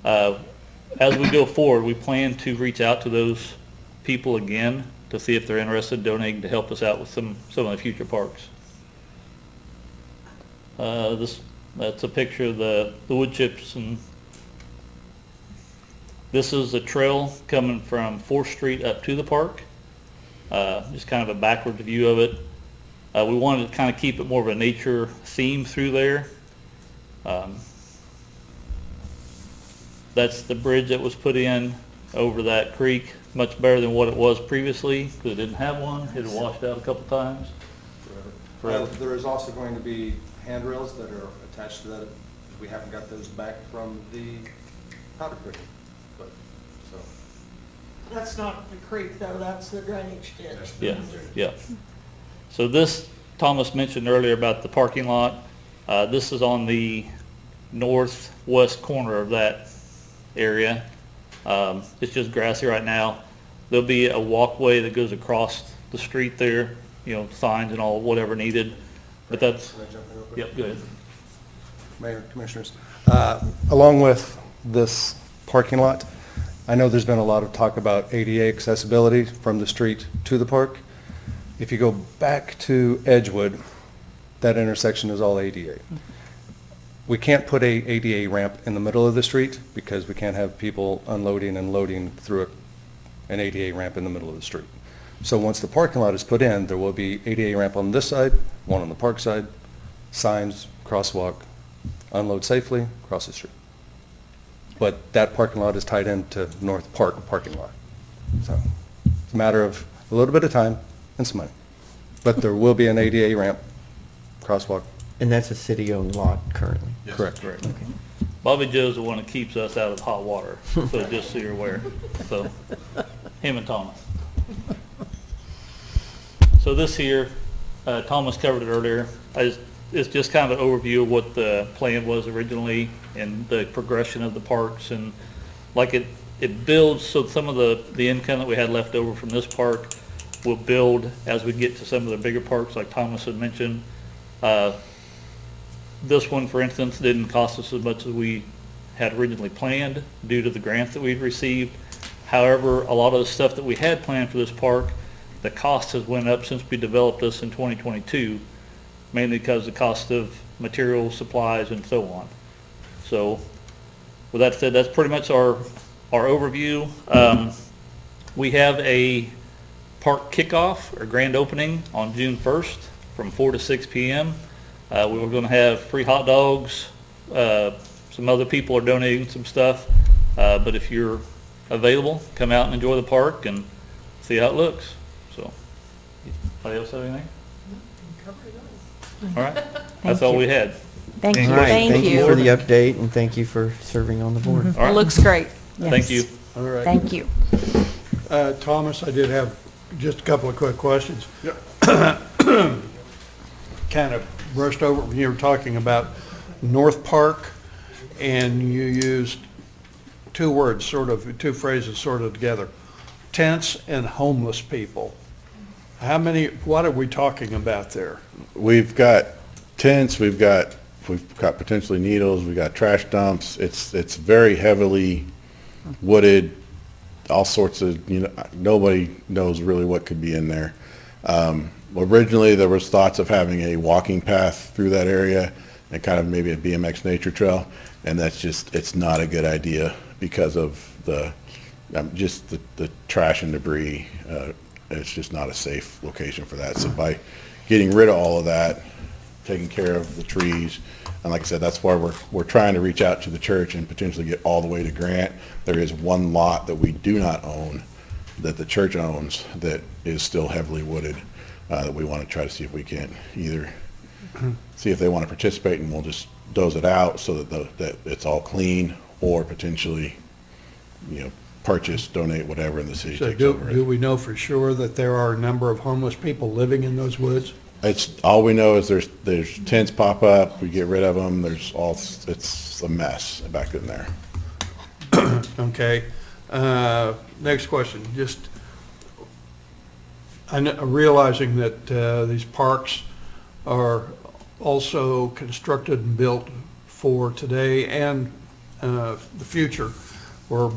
As we go forward, we plan to reach out to those people again to see if they're interested in donating to help us out with some of the future parks. That's a picture of the wood chips, and this is the trail coming from 4th Street up to the park. Just kind of a backwards view of it. We wanted to kind of keep it more of a nature theme through there. That's the bridge that was put in over that creek, much better than what it was previously, because it didn't have one. It had washed out a couple times. Forever. There is also going to be handrails that are attached to that. We haven't got those back from the powder creek. So. That's not the creek, though, that's the drainage ditch. Yeah. So this, Thomas mentioned earlier about the parking lot. This is on the northwest corner of that area. It's just grassy right now. There'll be a walkway that goes across the street there, signs and all, whatever needed. But that's, Can I jump in real quick? yep, go ahead. Mayor, Commissioners, along with this parking lot, I know there's been a lot of talk about ADA accessibility from the street to the park. If you go back to Edgewood, that intersection is all ADA. We can't put a ADA ramp in the middle of the street because we can't have people unloading and loading through an ADA ramp in the middle of the street. So once the parking lot is put in, there will be ADA ramp on this side, one on the park side, signs, crosswalk, unload safely, cross the street. But that parking lot is tied into North Park parking lot. So it's a matter of a little bit of time and some money. But there will be an ADA ramp, crosswalk. And that's a city-owned lot currently. Correct. Bobby Joe's the one that keeps us out of the hot water, so just so you're aware. So, him and Thomas. So this here, Thomas covered it earlier. It's just kind of an overview of what the plan was originally and the progression of the parks, and like it builds, so some of the income that we had left over from this park will build as we get to some of the bigger parks like Thomas had mentioned. This one, for instance, didn't cost us as much as we had originally planned due to the grants that we'd received. However, a lot of the stuff that we had planned for this park, the cost has went up since we developed this in 2022, mainly because of the cost of materials, supplies, and so on. So with that said, that's pretty much our overview. We have a park kickoff or grand opening on June 1st from 4 to 6 p.m. We were going to have free hot dogs. Some other people are donating some stuff. But if you're available, come out and enjoy the park and see how it looks. So, anybody else have anything? All right. That's all we had. Thank you. All right, Thank thank you you. for the update, and thank you for serving on the board. All It right. looks great. Thank Yes. you. All right. Thank you. Thomas, I did have just a couple of quick questions. Kind of brushed over when you were talking about North Park, and you used two words, two phrases sort of together, tents and homeless people. What are we talking about there? We've got tents, we've got potentially needles, we've got trash dumps. It's very heavily wooded, all sorts of, nobody knows really what could be in there. Originally, there was thoughts of having a walking path through that area and kind of maybe a BMX nature trail, and it's not a good idea because of just the trash and debris. It's just not a safe location for that. So by getting rid of all of that, taking care of the trees, and like I said, that's why we're trying to reach out to the church and potentially get all the way to Grant. There is one lot that we do not own, that the church owns, that is still heavily wooded, that we want to try to see if we can either see if they want to participate, and we'll just doze it out so that it's all clean, or potentially, purchase, donate, whatever, and the city So takes do over it. we know for sure that there are a number of homeless people living in those woods? It's, all we know is there's tents pop up, we get rid of them, it's a mess back in there. Okay. Next question, just realizing that these parks are also constructed and built for today and the future, were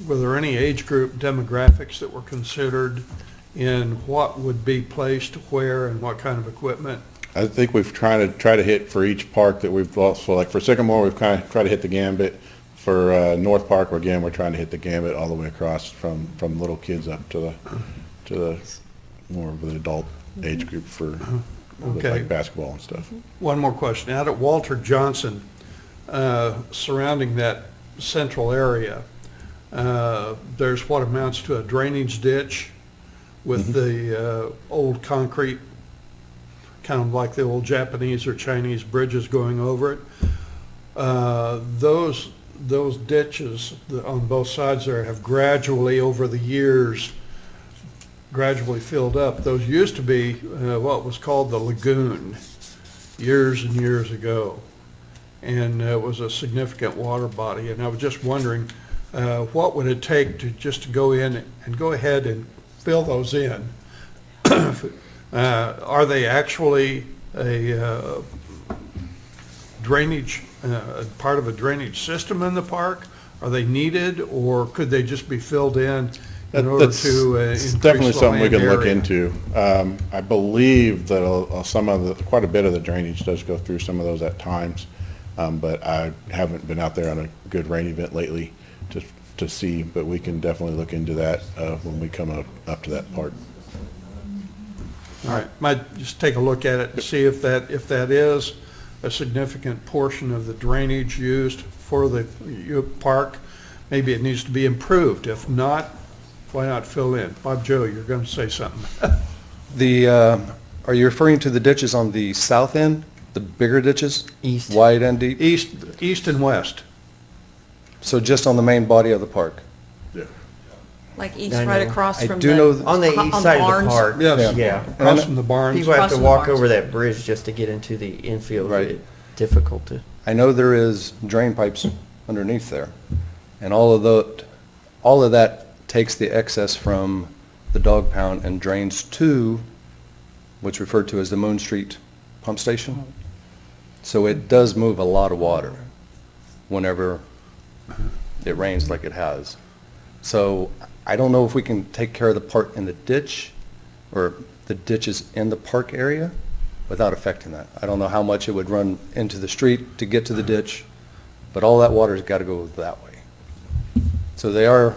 there any age group demographics that were considered in what would be placed where and what kind of equipment? I think we've tried to hit for each park that we've also, like for Sycamore, we've kind of tried to hit the gambit. For North Park, again, we're trying to hit the gambit all the way across from little kids up to the more of an adult age group for Okay. like basketball and stuff. One more question. Out at Walter Johnson, surrounding that central area, there's what amounts to a drainage ditch with the old concrete, kind of like the old Japanese or Chinese bridges going over it. Those ditches on both sides there have gradually, over the years, gradually filled up. Those used to be what was called the lagoon years and years ago, and it was a significant water body. And I was just wondering, what would it take to go in and go ahead and fill those in? Are they actually a drainage, part of a drainage system in the park? Are they needed, or could they just be filled in order That's to it's increase definitely the something we land can look area? into. I believe that quite a bit of the drainage does go through some of those at times, but I haven't been out there on a good rain event lately to see, but we can definitely look into that when we come up to that part. All right, might just take a look at it and see if that is a significant portion of the drainage used for the park. Maybe it needs to be improved. If not, why not fill in? Bob Joe, you're going to say something. Are you referring to the ditches on the south end, the bigger ditches? East. Wide and deep? East and west. So just on the main body of the park? Like east, I right know. across I from do the... know On the east side of barns. the park, Yes. yeah. Across from the barns. People have Across to from the walk barns. over that bridge just to get into the infield. Right. It's difficult to. I know there is drain pipes underneath there, and all of that takes the excess from the dog pound and drains to what's referred to as the Moon Street Pump Station. So it does move a lot of water whenever it rains like it has. So I don't know if we can take care of the part in the ditch or the ditches in the park area without affecting that. I don't know how much it would run into the street to get to the ditch, but all that water's got to go that way. So they are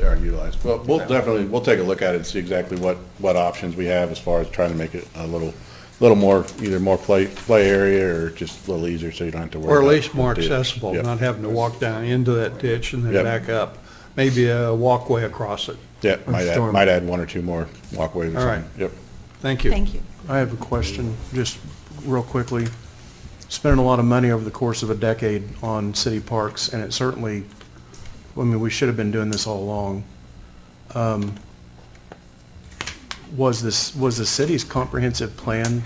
Utilized. Well, we'll take a look at it and see exactly what options we have as far as trying to make it a little more, either more play area or just a little easier so you don't have to worry Or at about least more ditch. accessible, Yep. not having to walk down into that ditch and then Yep. back up. Maybe a walkway across it. Yeah, storm. might add one or two more walkways or All right. something. Yep. Thank you. Thank you. I have a question, just real quickly. spending a lot of money over the course of a decade on city parks, and it certainly, I mean, we should have been doing this all along. Was the city's comprehensive plan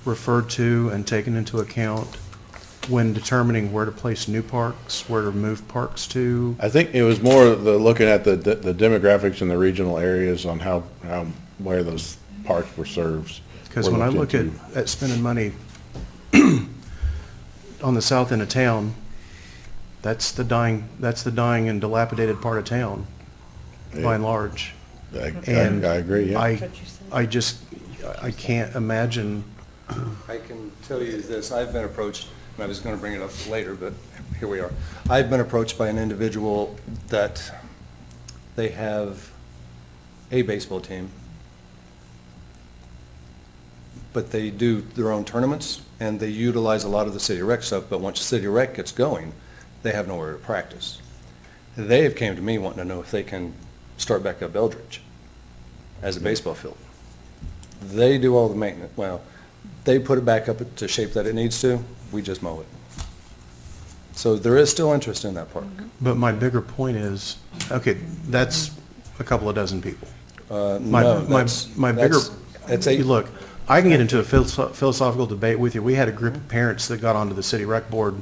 referred to and taken into account when determining where to place new parks, where to move parks to? I think it was more looking at the demographics in the regional areas on where those parks were served. Because were when I looked look into. at spending money on the south end of town, that's the dying and dilapidated part of town, by and large. And I agree, yeah. I can't imagine. I can tell you this, I've been approached, and I was going to bring it up later, but here we are. I've been approached by an individual that they have a baseball team, but they do their own tournaments, and they utilize a lot of the City Rec stuff, but once City Rec gets going, they have nowhere to practice. They have came to me wanting to know if they can start back up Eldridge as a baseball field. They do all the maintenance, well, they put it back up to shape that it needs to, we just mow it. So there is still interest in that park. But my bigger point is, okay, that's a couple of dozen people. My bigger, look, I can get into a philosophical debate with you. We had a group of parents that got onto the city rec board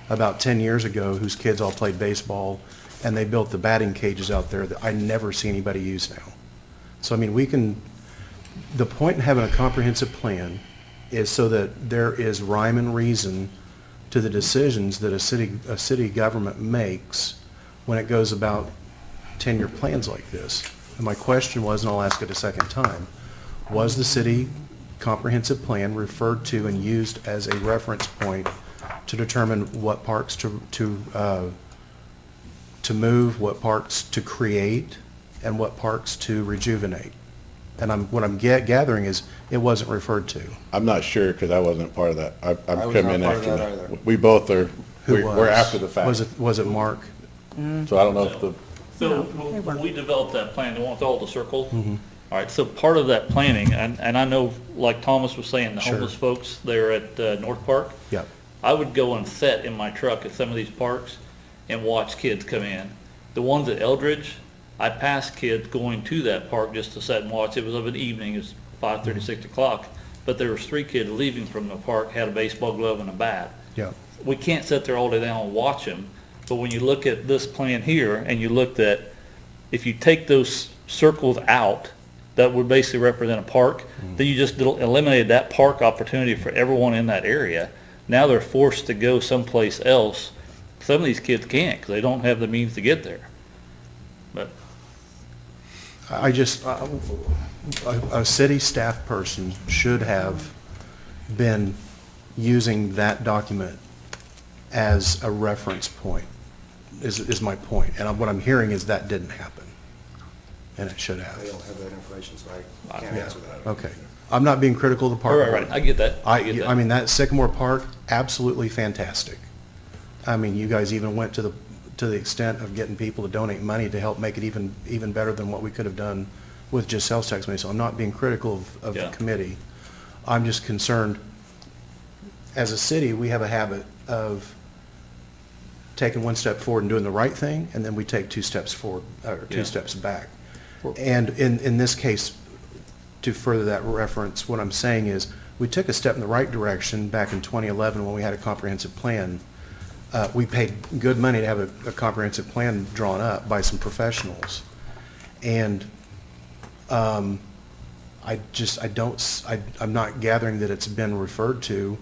about 10 years ago whose kids all played baseball, and they built the batting cages out there that I never see anybody use now. So, I mean, the point in having a comprehensive plan is so that there is rhyme and reason to the decisions that a city government makes when it goes about 10-year plans like this. And my question was, and I'll ask it a second time, was the city comprehensive plan referred to and used as a reference point to determine what parks to move, what parks to create, and what parks to rejuvenate? And what I'm gathering is it wasn't referred to. I'm not sure, because I wasn't part of that. I I'm was coming in not part of after that that. either. We both are, Who we're was? after the fact. Was it Mark? So I don't know if the, So when we developed that plan, the one with all the circles, all right, so part of that planning, and I know, like Thomas was saying, the Sure. homeless folks there at North Park, Yep. I would go and sit in my truck at some of these parks and watch kids come in. The ones at Eldridge, I passed kids going to that park just to sit and watch. It was of an evening, it was 5:30, 6 o'clock, but there was 3 kids leaving from the park, had a baseball glove and a bat. Yep. We can't sit there all day long and watch them, but when you look at this plan here, and you looked at, if you take those circles out, that would basically represent a park, then you just eliminated that park opportunity for everyone in that area. Now they're forced to go someplace else. Some of these kids can't, because they don't have the means to get there. But A city staff person should have been using that document as a reference point, is my point. And what I'm hearing is that didn't happen, and it should I have. don't have that information, so I can't Yeah. answer that. Okay. I'm not being critical of the park. Right, I get that. I get that. I mean, that Sycamore Park, absolutely fantastic. I mean, you guys even went to the extent of getting people to donate money to help make it even better than what we could have done with just sales tax money. So I'm not being critical of the Yeah. committee. I'm just concerned, as a city, we have a habit of taking one step forward and doing the right thing, and then we take 2 steps forward, or 2 Yeah. steps back. And in this case, to further that reference, what I'm saying is, we took a step in the right direction back in 2011 when we had a comprehensive plan. We paid good money to have a comprehensive plan drawn up by some professionals. And I'm not gathering that it's been referred to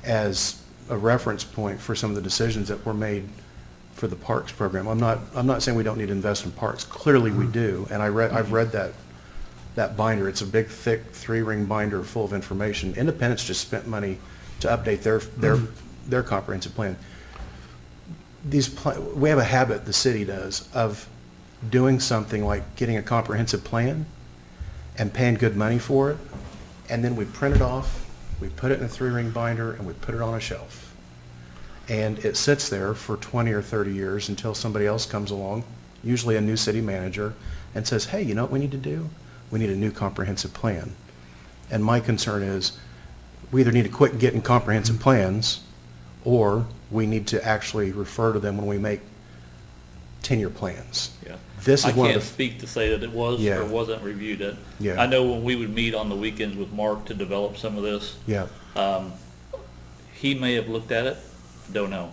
as a reference point for some of the decisions that were made for the parks program. I'm not saying we don't need to invest in parks. Clearly we do. And I've read that binder. It's a big, thick, 3-ring binder full of information. Independence just spent money to update their comprehensive plan. We have a habit, the city does, of doing something like getting a comprehensive plan and paying good money for it, and then we print it off, we put it in a 3-ring binder, and we put it on a shelf. And it sits there for 20 or 30 years until somebody else comes along, usually a new city manager, and says, hey, you know what we need to do? We need a new comprehensive plan. And my concern is, we either need to quit getting comprehensive plans, or we need to actually refer to them when we make 10-year plans. Yeah. This I is one can't of the, speak to say that it was Yeah. or wasn't reviewed it. Yeah. I know when we would meet on the weekends with Mark to develop some of this, yeah, he may have looked at it, don't know.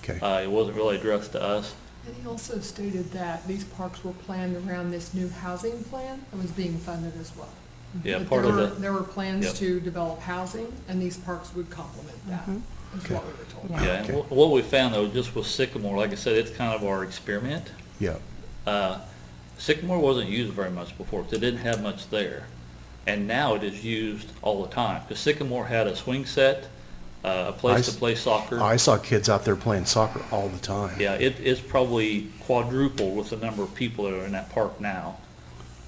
okay. It wasn't really addressed to us. And he also stated that these parks were planned around this new housing plan and was being funded as well. Yeah, That part there of were- the- There were plans Yep. to develop housing, and these parks would complement that, is Okay. what we were told. Yeah. Yeah, and Okay. what we found though, just with Sycamore, like I said, it's kind of our experiment. Yeah, Sycamore wasn't used very much before, 'cause it didn't have much there. And now it is used all the time, because Sycamore had a swing set, a place to play soccer. I saw kids out there playing soccer all the time. Yeah, it's probably quadruple with the number of people that are in that park now.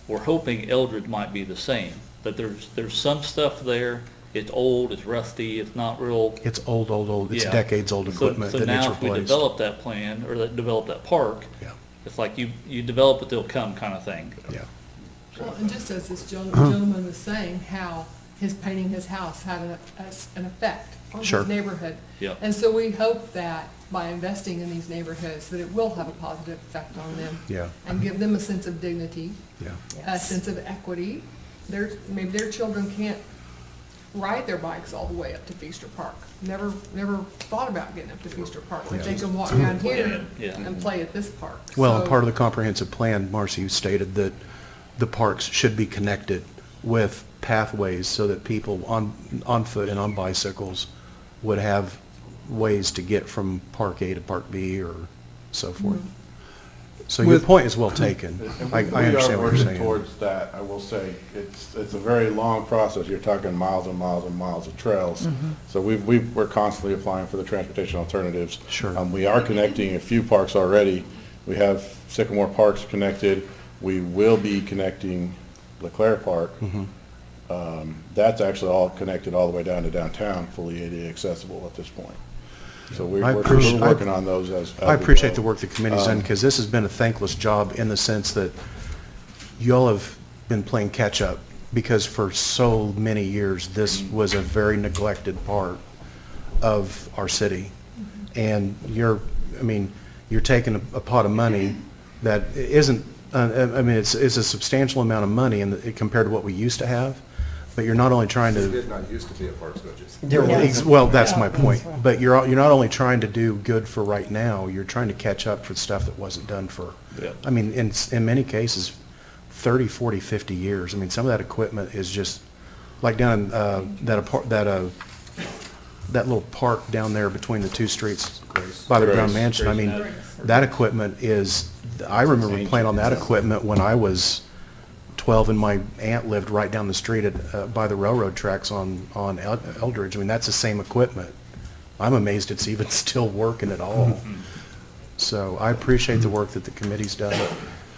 We're hoping Eldridge might be the same, that there's some stuff there, it's old, it's rusty, it's not real. It's old, it's Yeah. decades-old equipment So that needs now if we replaced. develop that plan, or develop that park, Yeah, it's like you develop it, they'll come kind of thing. yeah. Well, and just as this gentleman was saying, how his painting his house had an effect on Sure. his neighborhood. Yep. And so we hope that by investing in these neighborhoods, that it will have a positive effect on them. Yeah. And give them a sense of dignity, Yeah, a sense of equity. Maybe their children can't ride their bikes all the way up to Feaster Park. Never thought about getting up to Feaster Park, but they can walk down here Yeah. and play at this park. well, and So- part of the comprehensive plan, Marcy, you stated that the parks should be connected with pathways so that people on foot and on bicycles would have ways to get from Park A to Park B or so forth. So your point is well taken. And I we understand are what you're working saying. towards that, I will say. It's a very long process. You're talking miles and miles and miles of trails. Mm-hmm. So we're constantly applying for the transportation alternatives. Sure. We are connecting a few parks already. We have Sycamore Parks connected. We will be connecting Leclerc Park. Mm-hmm. That's actually all connected all the way down to downtown, fully ADA accessible at this point. So we're working on those as I we appreciate go. the work the committee's done, because this has been a thankless job in the sense that y'all have been playing catch-up, because for so many years, this was a very neglected part of our city. And you're taking a pot of money that isn't, it's a substantial amount of money compared to what we used to have, but you're not only trying to. It did not used to be a parks budget. Well, that's my point. But you're not only trying to do good for right now, you're trying to catch up for stuff that wasn't done for, Yeah. in many cases, 30, 40, 50 years. Some of that equipment is just, like down in that little park down there between the two streets by the Brown Grace. Mansion. That equipment is, I remember playing on that equipment when I was 12 and my aunt lived right down the street by the railroad tracks on Eldridge. That's the same equipment. I'm amazed it's even still working at all. So I appreciate the work that the committee's done.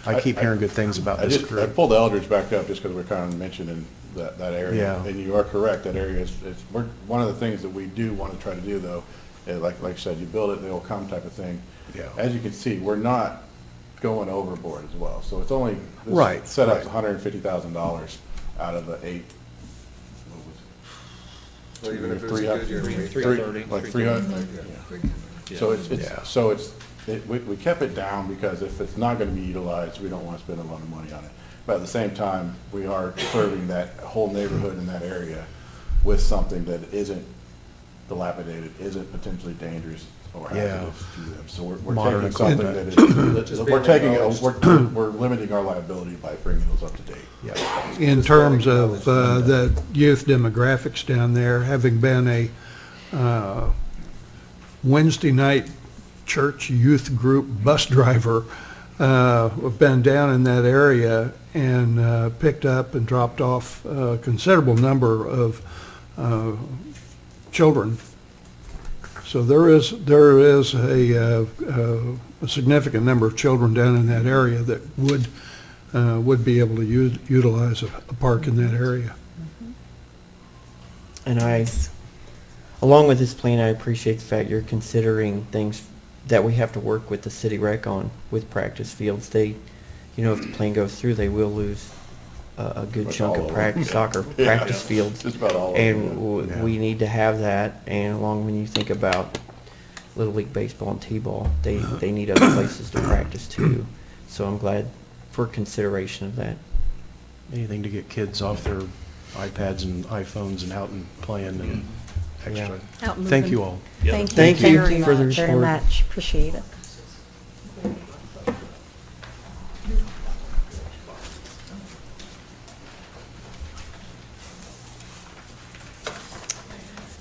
I keep hearing good things about this I group. pulled Eldridge back up just because we're kind of mentioning that area. Yeah. And you are correct, that area is, one of the things that we do want to try to do though, is like you said, you build it, they will come type of thing. Yeah. As you can see, we're not going overboard as well. So it's only, Right, this setup's right. $150,000 out of the eight. So even if it was a 300, good year, maybe 330, like 300. Yeah. So we kept it down because if it's not going to be utilized, we don't want to spend a lot of money on it. But at the same time, we are serving that whole neighborhood in that area with something that isn't dilapidated, isn't potentially dangerous or hazardous to them. So we're Modern taking something that equipment. is, we're limiting our liability by bringing those up to date. Yeah. In terms of the youth demographics down there, having been a Wednesday night church youth group bus driver, I've been down in that area and picked up and dropped off a considerable number of children. So there is a significant number of children down in that area that would be able to utilize a park in that area. And along with this plan, I appreciate the fact you're considering things that we have to work with the city rec on with practice fields. If the plan goes through, they will lose a good That's chunk all of of practice, them. soccer Yeah. practice fields. Just about all of And them. Yeah. we need to have that, and along when you think about Little League Baseball and T-ball, they need other places to practice too. So I'm glad for consideration of that. Anything to get kids off their iPads and iPhones and out and playing and extra. Out moving. Thank you all. Yeah. Thank you Thank you very for the much. Very report. much, appreciate it.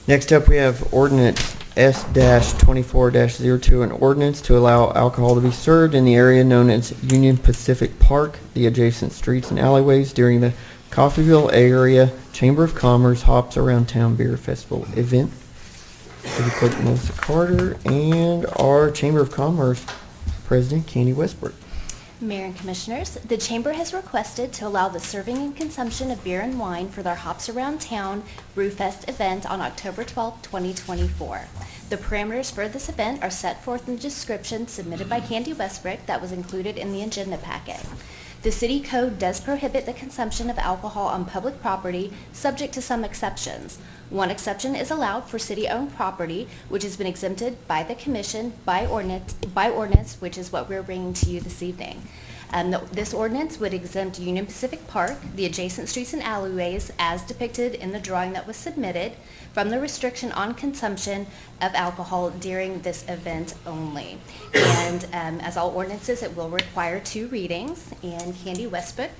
Next up, we have ordinance S-24-02, an ordinance to allow alcohol to be served in the area known as Union Pacific Park, the adjacent streets and alleyways during the Coffeyville Area Chamber of Commerce Hops Around Town Beer Festival event. City Clerk Melissa Carter and our Chamber of Commerce President Candy Westbrook. Mayor and Commissioners, the Chamber has requested to allow the serving and consumption of beer and wine for their Hops Around Town Brewfest event on October 12, 2024. The parameters for this event are set forth in the description submitted by Candy Westbrook that was included in the agenda packet. The city code does prohibit the consumption of alcohol on public property, subject to some exceptions. One exception is allowed for city-owned property, which has been exempted by the commission by ordinance, which is what we're bringing to you this evening. This ordinance would exempt Union Pacific Park, the adjacent streets and alleyways, as depicted in the drawing that was submitted, from the restriction on consumption of alcohol during this event only. And as all ordinances, it will require 2 readings. And Candy Westbrook,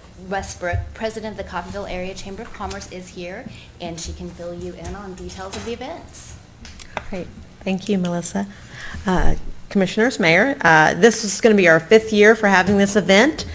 President of the Coffeyville Area Chamber of Commerce, is here, and she can fill you in on details of the events. Great. Thank you, Melissa. Commissioners, Mayor, this is going to be our 5th year for having this event.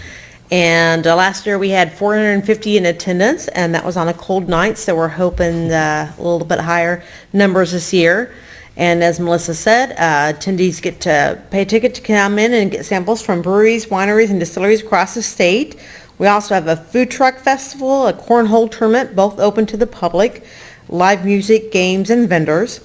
And last year we had 450 in attendance, and that was on a cold night, so we're hoping a little bit higher numbers this year. And as Melissa said, attendees get to pay a ticket to come in and get samples from breweries, wineries, and distilleries across the state. We also have a food truck festival, a cornhole tournament, both open to the public, live music, games, and vendors.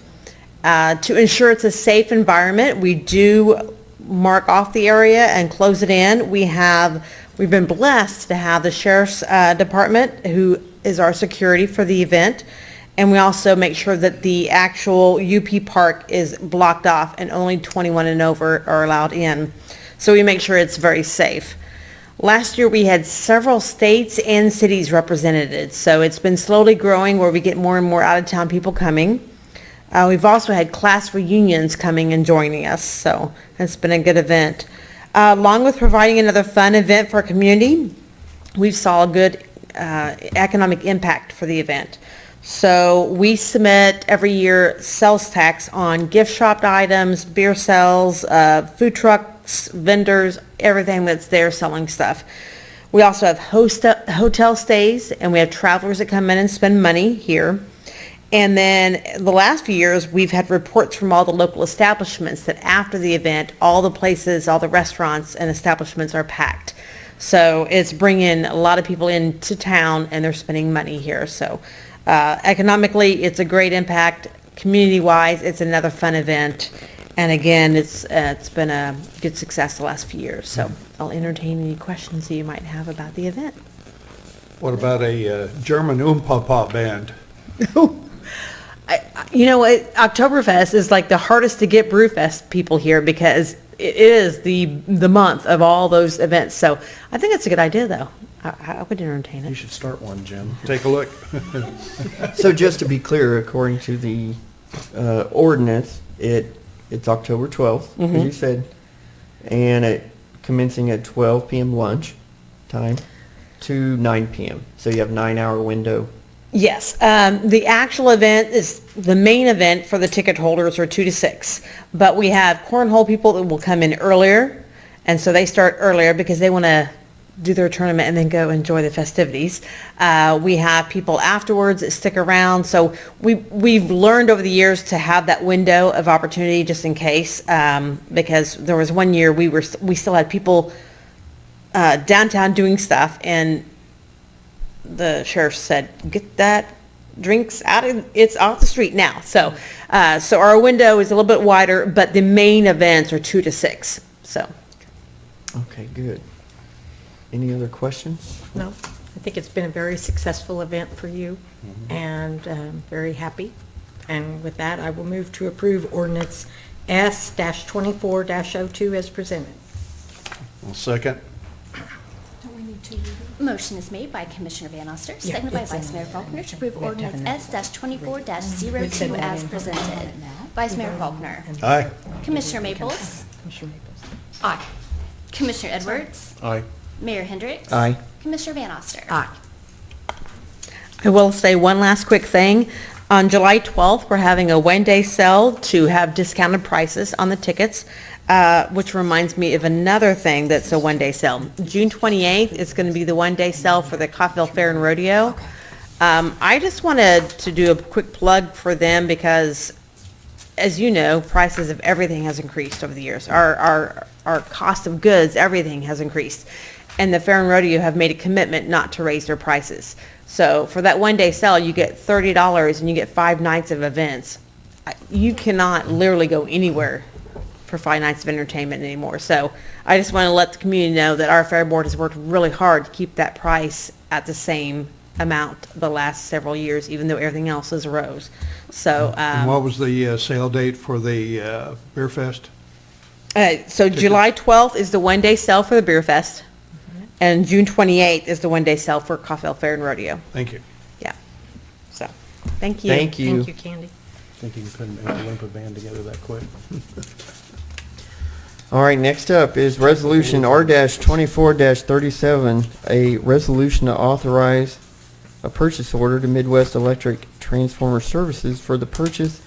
To ensure it's a safe environment, we do mark off the area and close it in. We've been blessed to have the Sheriff's Department, who is our security for the event. And we also make sure that the actual UP Park is blocked off and only 21 and over are allowed in. So we make sure it's very safe. Last year we had several states and cities represented, so it's been slowly growing where we get more and more out-of-town people coming. We've also had class reunions coming and joining us, so it's been a good event. Along with providing another fun event for our community, we saw a good economic impact for the event. So we submit every year sales tax on gift shop items, beer sales, food trucks, vendors, everything that's there selling stuff. We also have hotel stays, and we have travelers that come in and spend money here. And then the last few years, we've had reports from all the local establishments that after the event, all the places, all the restaurants and establishments are packed. So it's bringing a lot of people into town, and they're spending money here. So economically, it's a great impact. Community-wise, it's another fun event. And again, it's been a good success the last few years. So I'll entertain any questions that you might have about the event. What about a German Pop band? You know what, Oktoberfest is like the hardest to get Brewfest people here because it is the month of all those events. So I think it's a good idea, though. I would entertain You it. should start one, Jim. Take a look. So just to be clear, according to the ordinance, it's October 12th, as you said, and it commencing at 12 p.m. lunch time to 9 p.m. So you have 9-hour window. Yes, the actual event is, the main event for the ticket holders are 2 to 6. But we have cornhole people that will come in earlier, and so they start earlier because they want to do their tournament and then go enjoy the festivities. We have people afterwards that stick around. So we've learned over the years to have that window of opportunity just in case, because there was one year we still had people downtown doing stuff, and the sheriff said, "Get that drinks out of, it's off the street now." So our window is a little bit wider, but the main events are 2 to 6. So Okay, good. Any other questions? no, think it's been a very successful event for you, and very happy. And with that, I will move to approve ordinance S-24-02 as presented. Well, second. Motion is made by Commissioner Van Oster, Yeah, seconded by it's Vice in Mayor there. Faulkner to approve We have to have ordinance another. S-24-02 as presented. Vice Mayor Faulkner. Aye. Commissioner Maples. Commissioner Maples. Aye. Commissioner Edwards. Aye. Mayor Hendricks. Aye. Commissioner Van Oster. Aye. I will say one last quick thing. On July 12th, we're having a one-day sale to have discounted prices on the tickets, which reminds me of another thing that's a one-day sale. June 28th is going to be the one-day sale for the Coffeyville Fair and Rodeo. I just wanted to do a quick plug for them because, as you know, prices of everything has increased over the years. Our cost of goods, everything has increased. And the Fair and Rodeo have made a commitment not to raise their prices. So for that one-day sale, you get $30 and you get 5 nights of events. You cannot literally go anywhere for 5 nights of entertainment anymore. So I just want to let the community know that our Fair Board has worked really hard to keep that price at the same amount the last several years, even though everything else has rose. So, And what was the sale date for the Beer Fest? so July 12th is the one-day sale for the Beer Fest, and June 28th is the one-day sale for Coffeyville Fair and Rodeo. Thank you. Yeah. So, thank you. Thank you. Thank you, Candy. Think you can put an Oompa band together that quick? All right, next up is Resolution R-24-37, a resolution to authorize a purchase order to Midwest Electric Transformer Services for the purchase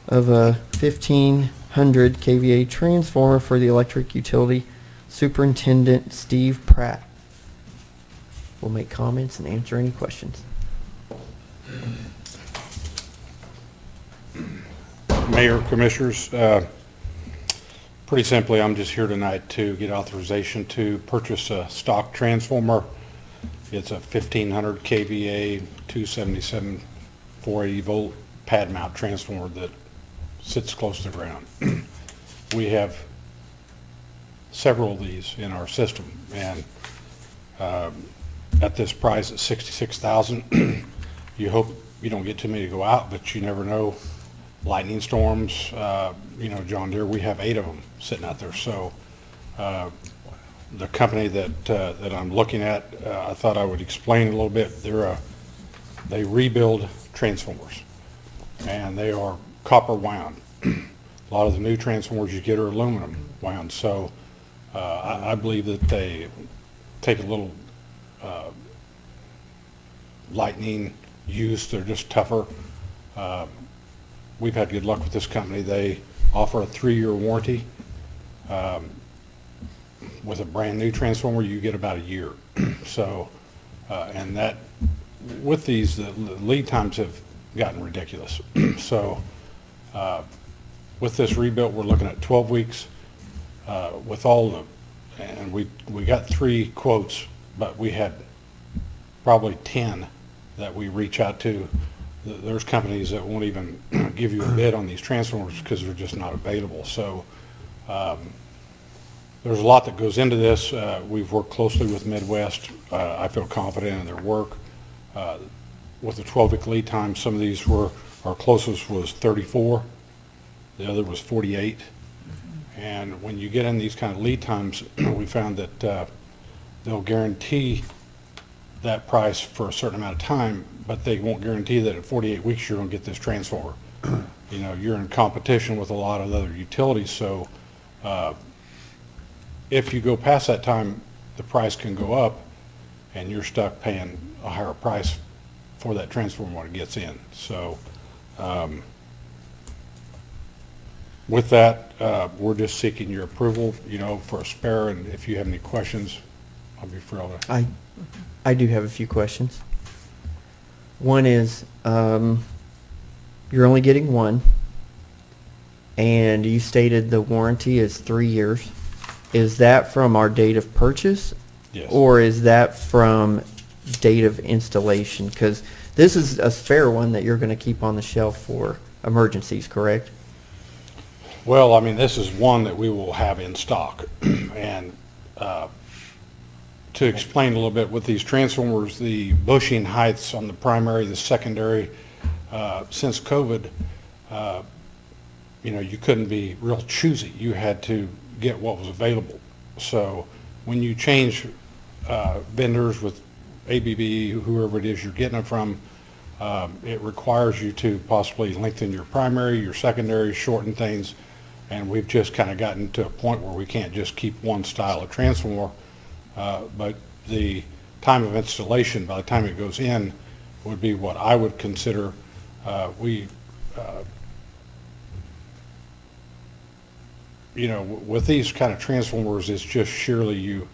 of a 1,500 kVA transformer for the electric utility. Superintendent Steve Pratt will make comments and answer any questions. Mayor, Commissioners, pretty simply, I'm just here tonight to get authorization to purchase a stock transformer. It's a 1,500 kVA, 277, 480 volt pad mount transformer that sits close to the ground. We have several of these in our system, and at this price at $66,000, you hope you don't get too many to go out, but you never know. Lightning storms, John Deere, we have 8 of them sitting out there. So the company that I'm looking at, I thought I would explain a little bit. They rebuild transformers, and they are copper wound. A lot of the new transformers you get are aluminum wound. So I believe that they take a little lightning use. They're just tougher. We've had good luck with this company. They offer a 3-year warranty. With a brand new transformer, you get about a year. So, and that, with these, the lead times have gotten ridiculous. So, with this rebuild, we're looking at 12 weeks. With all the, and we got 3 quotes, but we had probably 10 that we reach out to. There's companies that won't even give you a bid on these transformers because they're just not available. So there's a lot that goes into this. We've worked closely with Midwest. I feel confident in their work. With the 12-week lead time, some of these were, our closest was 34. The other was 48. And when you get in these kind of lead times, we found that they'll guarantee that price for a certain amount of time, but they won't guarantee that at 48 weeks you're going to get this transformer. You're in competition with a lot of other utilities, so if you go past that time, the price can go up, and you're stuck paying a higher price for that transformer when it gets in. So with that, we're just seeking your approval, for a spare, and if you have any questions, I'll be thrilled to. I do have a few questions. One is, you're only getting one, and you stated the warranty is 3 years. Is that from our date of purchase? Yes. Or is that from date of installation? Because this is a spare one that you're going to keep on the shelf for emergencies, correct? Well, this is one that we will have in stock, and To explain a little bit, with these transformers, the bushing heights on the primary, the secondary, since COVID, you couldn't be real choosy. You had to get what was available. So when you change vendors with ABB, whoever it is you're getting it from, it requires you to possibly lengthen your primary, your secondary, shorten things, and we've just kind of gotten to a point where we can't just keep one style of transformer, but the time of installation, by the time it goes in, would be what I would consider, with these kind of transformers, it's just surely you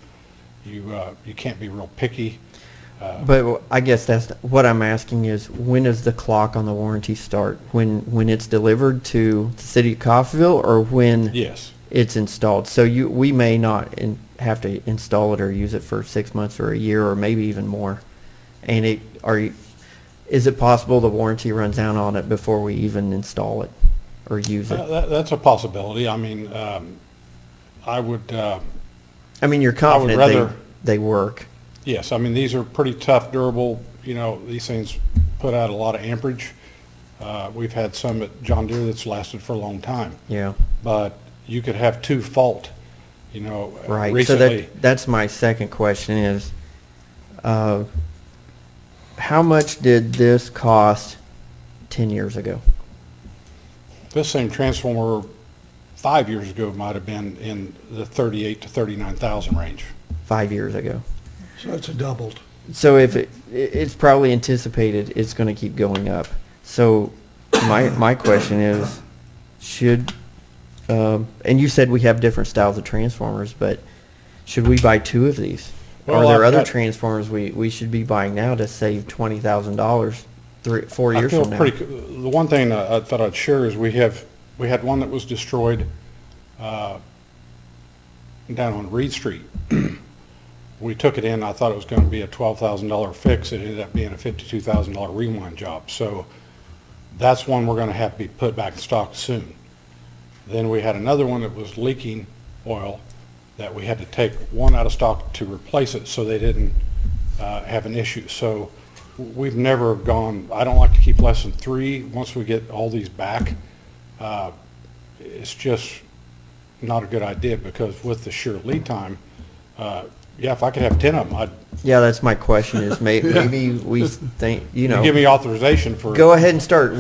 can't be real picky. But I guess that's what I'm asking is, when does the clock on the warranty start? When it's delivered to the city of Coffeyville, or when Yes. it's installed? So we may not have to install it or use it for 6 months or a year or maybe even more. And is it possible the warranty runs out on it before we even install it or use it? That's a possibility. I mean, I would. I mean, you're confident they work. Yes, I mean, these are pretty tough, durable, these things put out a lot of amperage. We've had some at John Deere that's lasted for a long time. Yeah. But you could have two fault, Right. recently. So that's my second question is, how much did this cost 10 years ago? This same transformer 5 years ago might have been in the 38 to 39,000 range. 5 years ago. So it's doubled. So if it's probably anticipated it's going to keep going up. So my question is, and you said we have different styles of transformers, but should we buy 2 of these? Well, Are there I've other got- transformers we should be buying now to save $20,000 4 years from now? The one thing I thought I'd share is we had one that was destroyed down on Reed Street. We took it in, I thought it was going to be a $12,000 fix. It ended up being a $52,000 rewind job. So that's one we're going to have to be put back in stock soon. Then we had another one that was leaking oil that we had to take one out of stock to replace it so they didn't have an issue. So we've never gone, I don't like to keep less than 3 once we get all these back. It's just not a good idea, because with the sheer lead time, if I could have 10 of them, I'd. Yeah, that's my question is maybe we think, Give me authorization for. Go ahead and start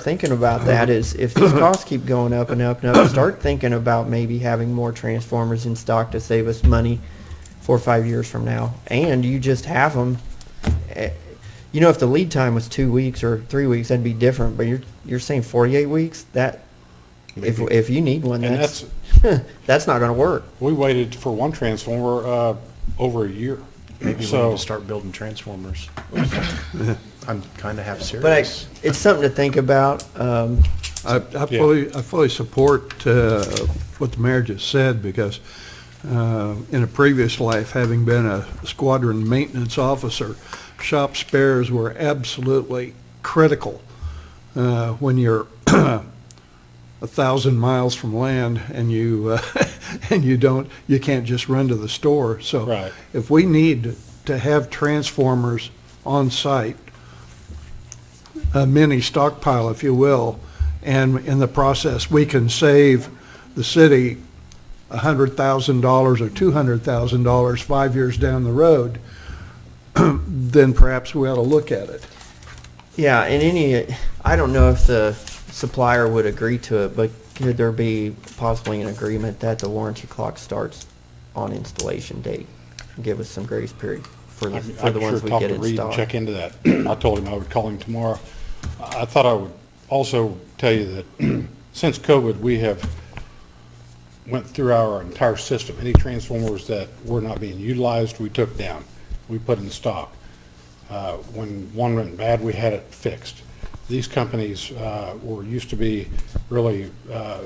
thinking about that is, if these costs keep going up and up and up, start thinking about maybe having more transformers in stock to save us money 4 or 5 years from now. And you just have them, if the lead time was 2 weeks or 3 weeks, that'd be different, but you're saying 48 weeks, that, if you need one, And that's not gonna work. We waited for one transformer over a year. Maybe we So- need to start building transformers. I'm kind of half serious. But it's something to think about. I fully support what the mayor just said, because in a previous life, having been a squadron maintenance officer, shop spares were absolutely critical when you're 1,000 miles from land and you can't just run to the store. So Right. if we need to have transformers on site, a mini stockpile, if you will, and in the process, we can save the city $100,000 or $200,000 5 years down the road, then perhaps we ought to look at it. Yeah, and I don't know if the supplier would agree to it, but could there be possibly an agreement that the warranty clock starts on installation date? Give us some grace period for the ones we get in Reed and stock. check into that. I told him I would call him tomorrow. I thought I would also tell you that since COVID, we have went through our entire system. Any transformers that were not being utilized, we took down. We put in stock. When one went bad, we had it fixed. These companies used to be really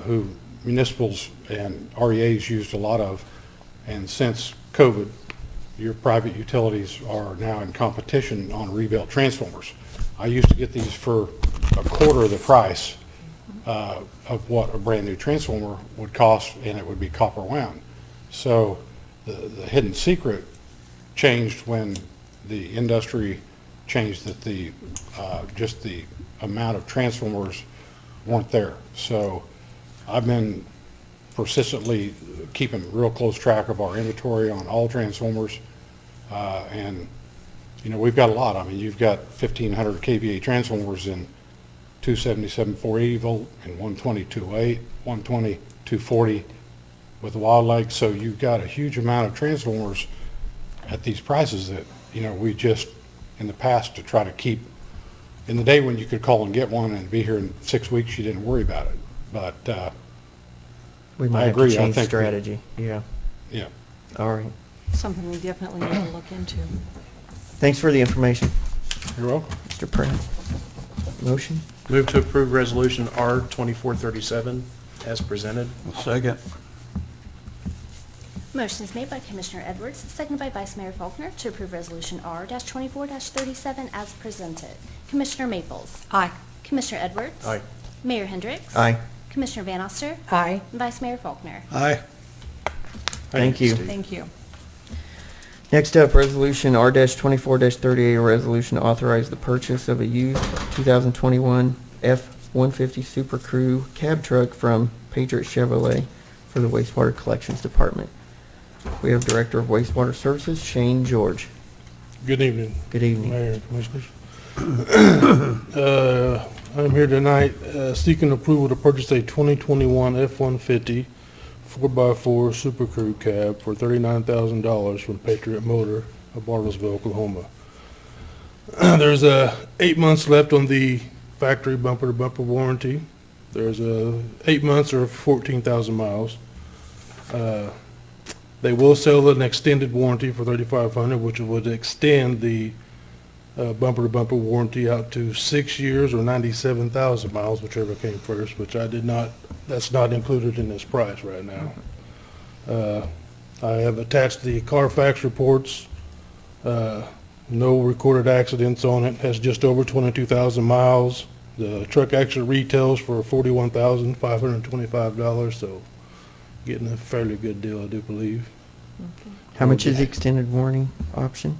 who municipals and REAs used a lot of, and since COVID, your private utilities are now in competition on rebuilt transformers. I used to get these for a quarter of the price of what a brand new transformer would cost, and it would be copper wound. So the hidden secret changed when the industry changed that just the amount of transformers weren't there. So I've been persistently keeping real close track of our inventory on all transformers. And, we've got a lot. I mean, you've got 1,500 kVA transformers in 277 480 volt and 120 208, 120 240 with Wild Lake. So you've got a huge amount of transformers at these prices that, we just, in the past, to try to keep, in the day when you could call and get one and be here in 6 weeks, you didn't worry about it. But We might I have to agree. I change think strategy. Yeah. Yeah. All right. Something we definitely need to look into. Thanks for the information, You're welcome. Mr. Pratt. Motion? Move to approve Resolution R 2437 as presented. Second. Motion is made by Commissioner Edwards, seconded by Vice Mayor Faulkner to approve Resolution R-24-37 as presented. Commissioner Maples. Aye. Commissioner Edwards. Aye. Mayor Hendricks. Aye. Commissioner Van Oster. Aye. And Vice Mayor Faulkner. Aye. Thank you. Thank you. Next up, Resolution R-24-38, a resolution to authorize the purchase of a used 2021 F-150 Super Crew cab truck from Patriot Chevrolet for the wastewater collections department. We have Director of Wastewater Services, Shane George. Good evening. Good evening. Mayor and Commissioners. I'm here tonight seeking approval to purchase a 2021 F-150 4x4 Super Crew cab for $39,000 from Patriot Motor of Bartlesville, Oklahoma. There's 8 months left on the factory bumper-to-bumper warranty. There's 8 months or 14,000 miles. They will sell an extended warranty for $3,500, which would extend the bumper-to-bumper warranty out to 6 years or 97,000 miles, whichever came first, which I did not, that's not included in this price right now. I have attached the Carfax reports. No recorded accidents on it. Has just over 22,000 miles. The truck actually retails for $41,525, so getting a fairly good deal, I do believe. How much is the extended warranty option?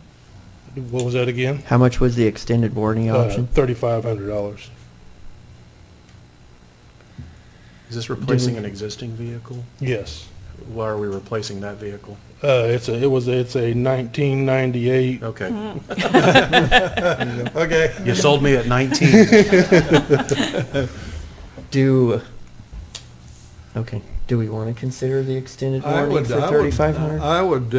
What was that again? How much was the extended warranty option? $3,500. Is this replacing an existing vehicle? Yes. Why are we replacing that vehicle? It's a 1998. Okay. Okay. You sold me at 19. Do we want to consider the extended I warranty would, for $3,500? I would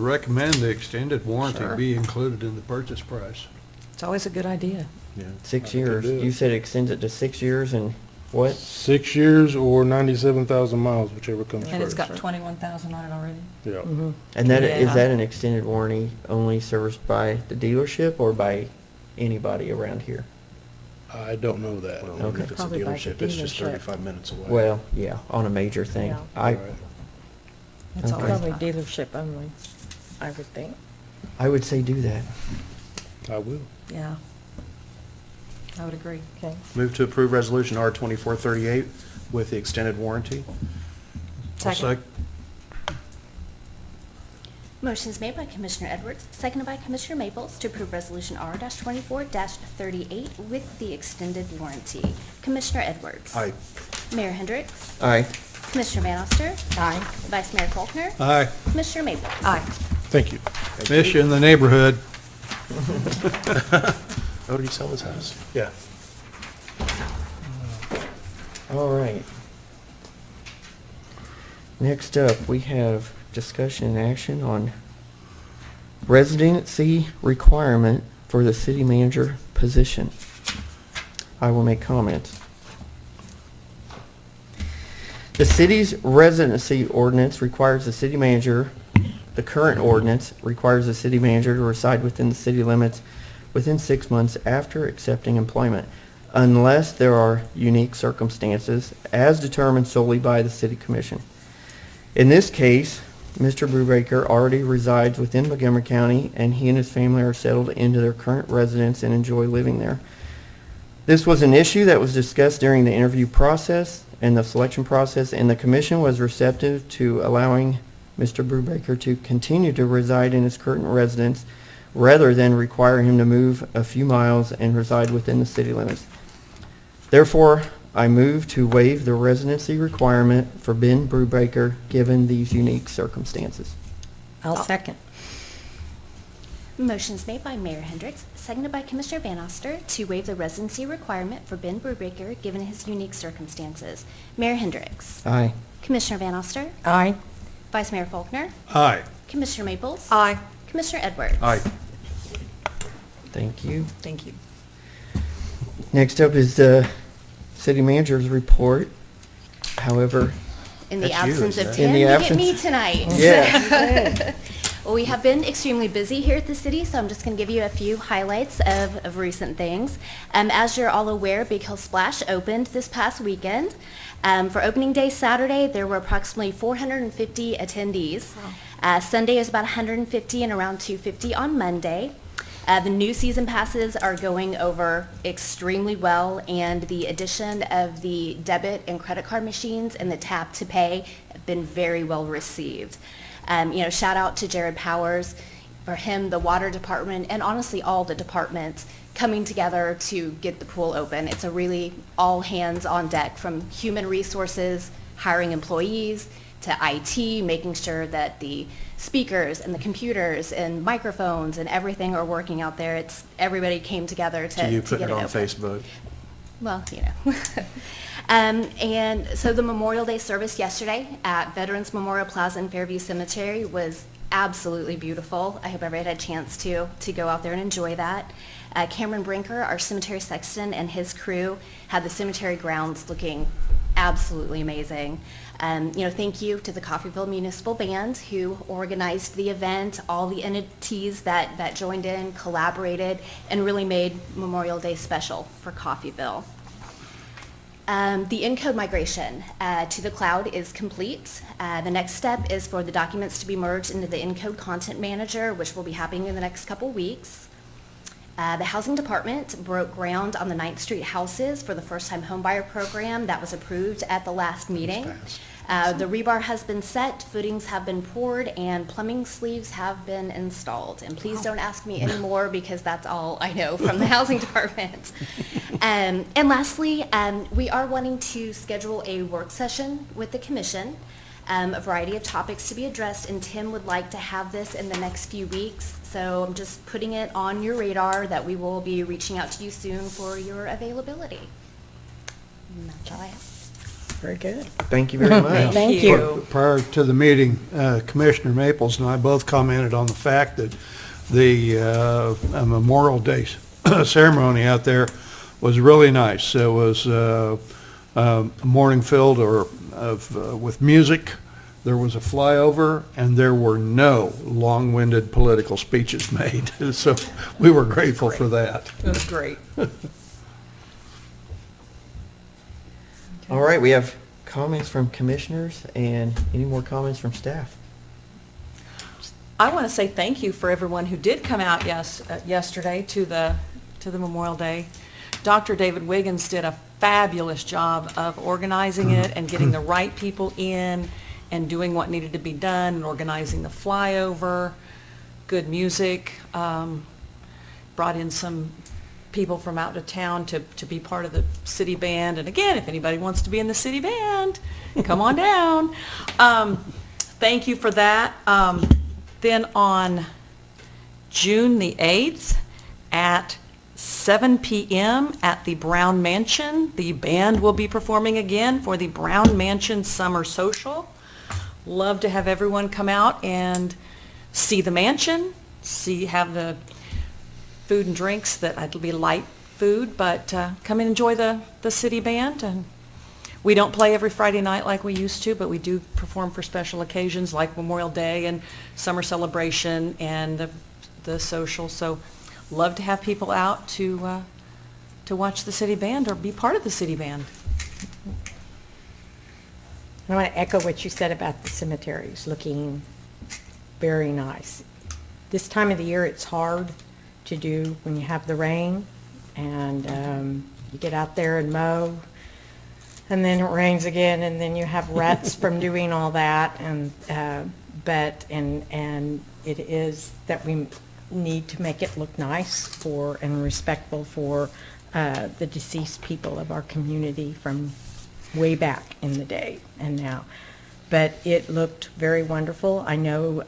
recommend the extended warranty Sure. be included in the purchase price. It's always a good idea. Yeah. 6 I years. could do it. You said it extends it to 6 years and what? 6 years or 97,000 miles, whichever comes And it's first. got 21,000 on it already. Yeah. And that, is Yeah. that an extended warranty only serviced by the dealership or by anybody around here? I don't know that. Well, Okay. if it's a Probably by the dealership, it's just dealership. 35 minutes away. Well, yeah, on a major thing. Yeah. I, Right. It's Okay. always Probably dealership only, I would think. I would say do that. I will. Yeah. I would agree. Okay. Move to approve Resolution R 2438 with the extended warranty. Second. Motion is made by Commissioner Edwards, seconded by Commissioner Maples to approve Resolution R-24-38 with the extended warranty. Commissioner Edwards. Aye. Mayor Hendricks. Aye. Commissioner Van Oster. Aye. Vice Mayor Faulkner. Aye. Commissioner Maples. Aye. Thank you. Miss you in the neighborhood. Oh, did he sell his house? Yeah. All right. Next up, we have discussion and action on residency requirement for the city manager position. I will make comments. The city's residency ordinance requires the city manager, the current ordinance requires the city manager to reside within the city limits within 6 months after accepting employment, unless there are unique circumstances as determined solely by the city commission. In this case, Mr. Brubaker already resides within Montgomery County, and he and his family are settled into their current residence and enjoy living there. This was an issue that was discussed during the interview process and the selection process, and the commission was receptive to allowing Mr. Brubaker to continue to reside in his current residence rather than require him to move a few miles and reside within the city limits. Therefore, I move to waive the residency requirement for Ben Brubaker given these unique circumstances. I'll second. Motion is made by Mayor Hendricks, seconded by Commissioner Van Oster to waive the residency requirement for Ben Brubaker given his unique circumstances. Mayor Hendricks. Aye. Commissioner Van Oster. Aye. Vice Mayor Faulkner. Aye. Commissioner Maples. Aye. Commissioner Edwards. Aye. Thank you. Thank you. Next up is the city manager's report. However, In the That's you, absence isn't of it? Tim, In the you absence- get me tonight. Yeah. Well, we have been extremely busy here at the city, so I'm just going to give you a few highlights of recent things. As you're all aware, Big Hill Splash opened this past weekend. For opening day Saturday, there were approximately 450 attendees. Sunday is about 150 and around 250 on Monday. The new season passes are going over extremely well, and the addition of the debit and credit card machines and the tap to pay have been very well received. Shout out to Jared Powers, for him, the water department, and honestly all the departments coming together to get the pool open. It's a really all hands on deck, from human resources, hiring employees, to IT, making sure that the speakers and the computers and microphones and everything are working out there. Everybody came together to To you get putting it on open. Facebook. Well, and so the Memorial Day service yesterday at Veterans Memorial Plaza in Fairview Cemetery was absolutely beautiful. I hope everybody had a chance to go out there and enjoy that. Cameron Brinker, our cemetery sexton, and his crew had the cemetery grounds looking absolutely amazing. Thank you to the Coffeyville Municipal Band who organized the event, all the entities that joined in, collaborated, and really made Memorial Day special for Coffeyville. The Encode migration to the cloud is complete. The next step is for the documents to be merged into the Encode Content Manager, which will be happening in the next couple weeks. The Housing Department broke ground on the 9th Street houses for the first-time homebuyer program that was approved at the last meeting. The rebar has been set, footings have been poured, and plumbing sleeves have been installed. And please don't ask me anymore because that's all I know from the Housing Department. And lastly, we are wanting to schedule a work session with the commission. A variety of topics to be addressed, and Tim would like to have this in the next few weeks. So I'm just putting it on your radar that we will be reaching out to you soon for your availability. And that's all I have. Very good. Thank you very much. Thank you. Prior to the meeting, Commissioner Maples and I both commented on the fact that the Memorial Day ceremony out there was really nice. It was a morning filled with music. There was a flyover, and there were no long-winded political speeches made. So we were grateful for that. It was great. All right, we have comments from commissioners, and any more comments from staff? I want to say thank you for everyone who did come out yesterday to the Memorial Day. Dr. David Wiggins did a fabulous job of organizing it and getting the right people in and doing what needed to be done and organizing the flyover. Good music. Brought in some people from out of town to be part of the city band. And again, if anybody wants to be in the city band, come on down. Thank you for that. Then on June the 8th at 7 p.m. at the Brown Mansion, the band will be performing again for the Brown Mansion Summer Social. Love to have everyone come out and see the mansion, have the food and drinks. That it'll be light food, but come and enjoy the city band. And we don't play every Friday night like we used to, but we do perform for special occasions like Memorial Day and summer celebration and the social. So love to have people out to watch the city band or be part of the city band. I want to echo what you said about the cemeteries looking very nice. This time of the year, it's hard to do when you have the rain, and you get out there and mow, and then it rains again, and then you have ruts from doing all that. And but, and it is that we need to make it look nice for, and respectful for the deceased people of our community from way back in the day and now. But it looked very wonderful. I know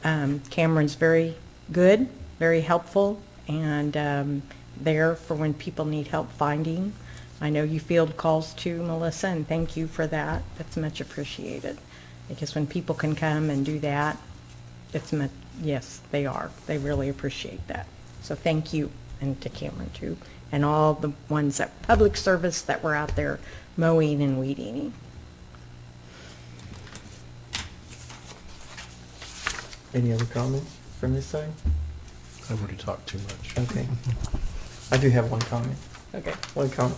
Cameron's very good, very helpful, and there for when people need help finding. I know you field calls too, Melissa, and thank you for that. That's much appreciated. Because when people can come and do that, it's much, yes, they are. They really appreciate that. So thank you, and to Cameron too, and all the ones at public service that were out there mowing and weeding. Any other comments from this side? I've already talked too much. Okay. I do have one comment. Okay. One comment.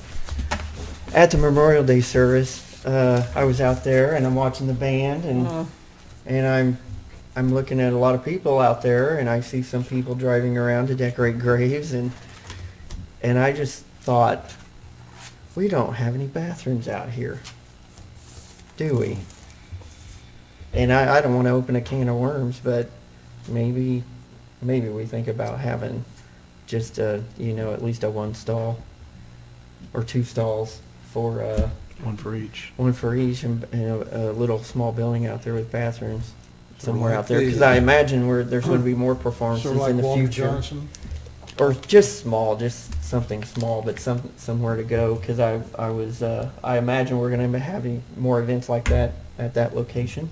At the Memorial Day service, I was out there and I'm watching the band and I'm looking at a lot of people out there and I see some people driving around to decorate graves and I just thought, we don't have any bathrooms out here, do we? And I don't want to open a can of worms, but maybe we think about having just at least a one stall or two stalls for One for each. one for each, and a little small building out there with bathrooms somewhere like out there. the- Because I imagine there's going to be more performances Sort of like in the Walter future. Johnson? Or just small, just something small, but somewhere to go. Because I imagine we're going to be having more events like that at that location.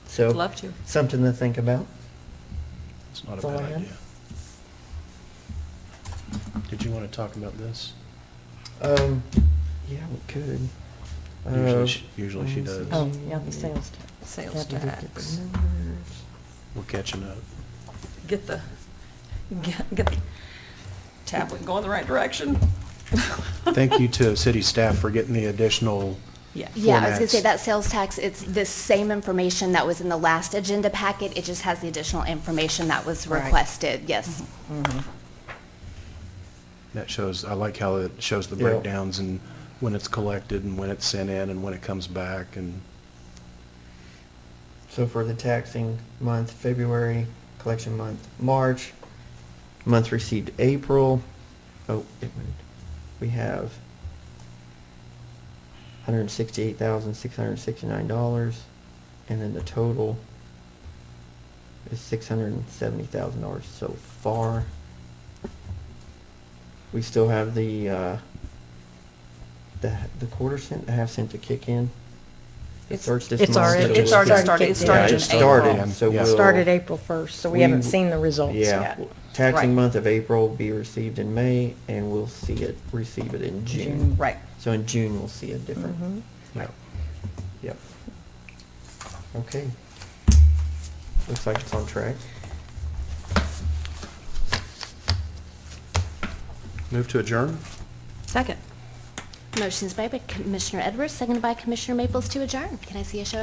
So Love to. something to think about. It's not a That's all bad I have. idea. Did you want to talk about this? Yeah, we could. Usually she does. Oh, yeah, the sales tax. Sales Yeah, tax. We're catching up. Get the tablet going the right direction. Thank you to city staff for getting the additional Yeah. Yeah, I was gonna say formats. that sales tax, it's the same information that was in the last agenda packet. It just has the additional information that was Right. requested, yes. That shows, I like how it shows the Yeah. breakdowns and when it's collected and when it's sent in and when it comes back and So for the taxing month, February, collection month, March, month received April. Oh, we have $168,669, and then the total is $670,000 so far. We still have the quarter cent, the half cent to kick in. It starts this It's month. already, It's already started. It Yeah, started it in started, April. so Yeah. we'll. started April 1st, so we haven't seen the results Yeah, yet. taxing Right. month of April will be received in May, and we'll receive it in June. Right. So in June, we'll see a different. Mhm. Yep. Okay. Looks like it's on track. move to adjourn? Second. Motion's made by Commissioner Edwards, seconded by Commissioner Maples to adjourn. Can I see a show of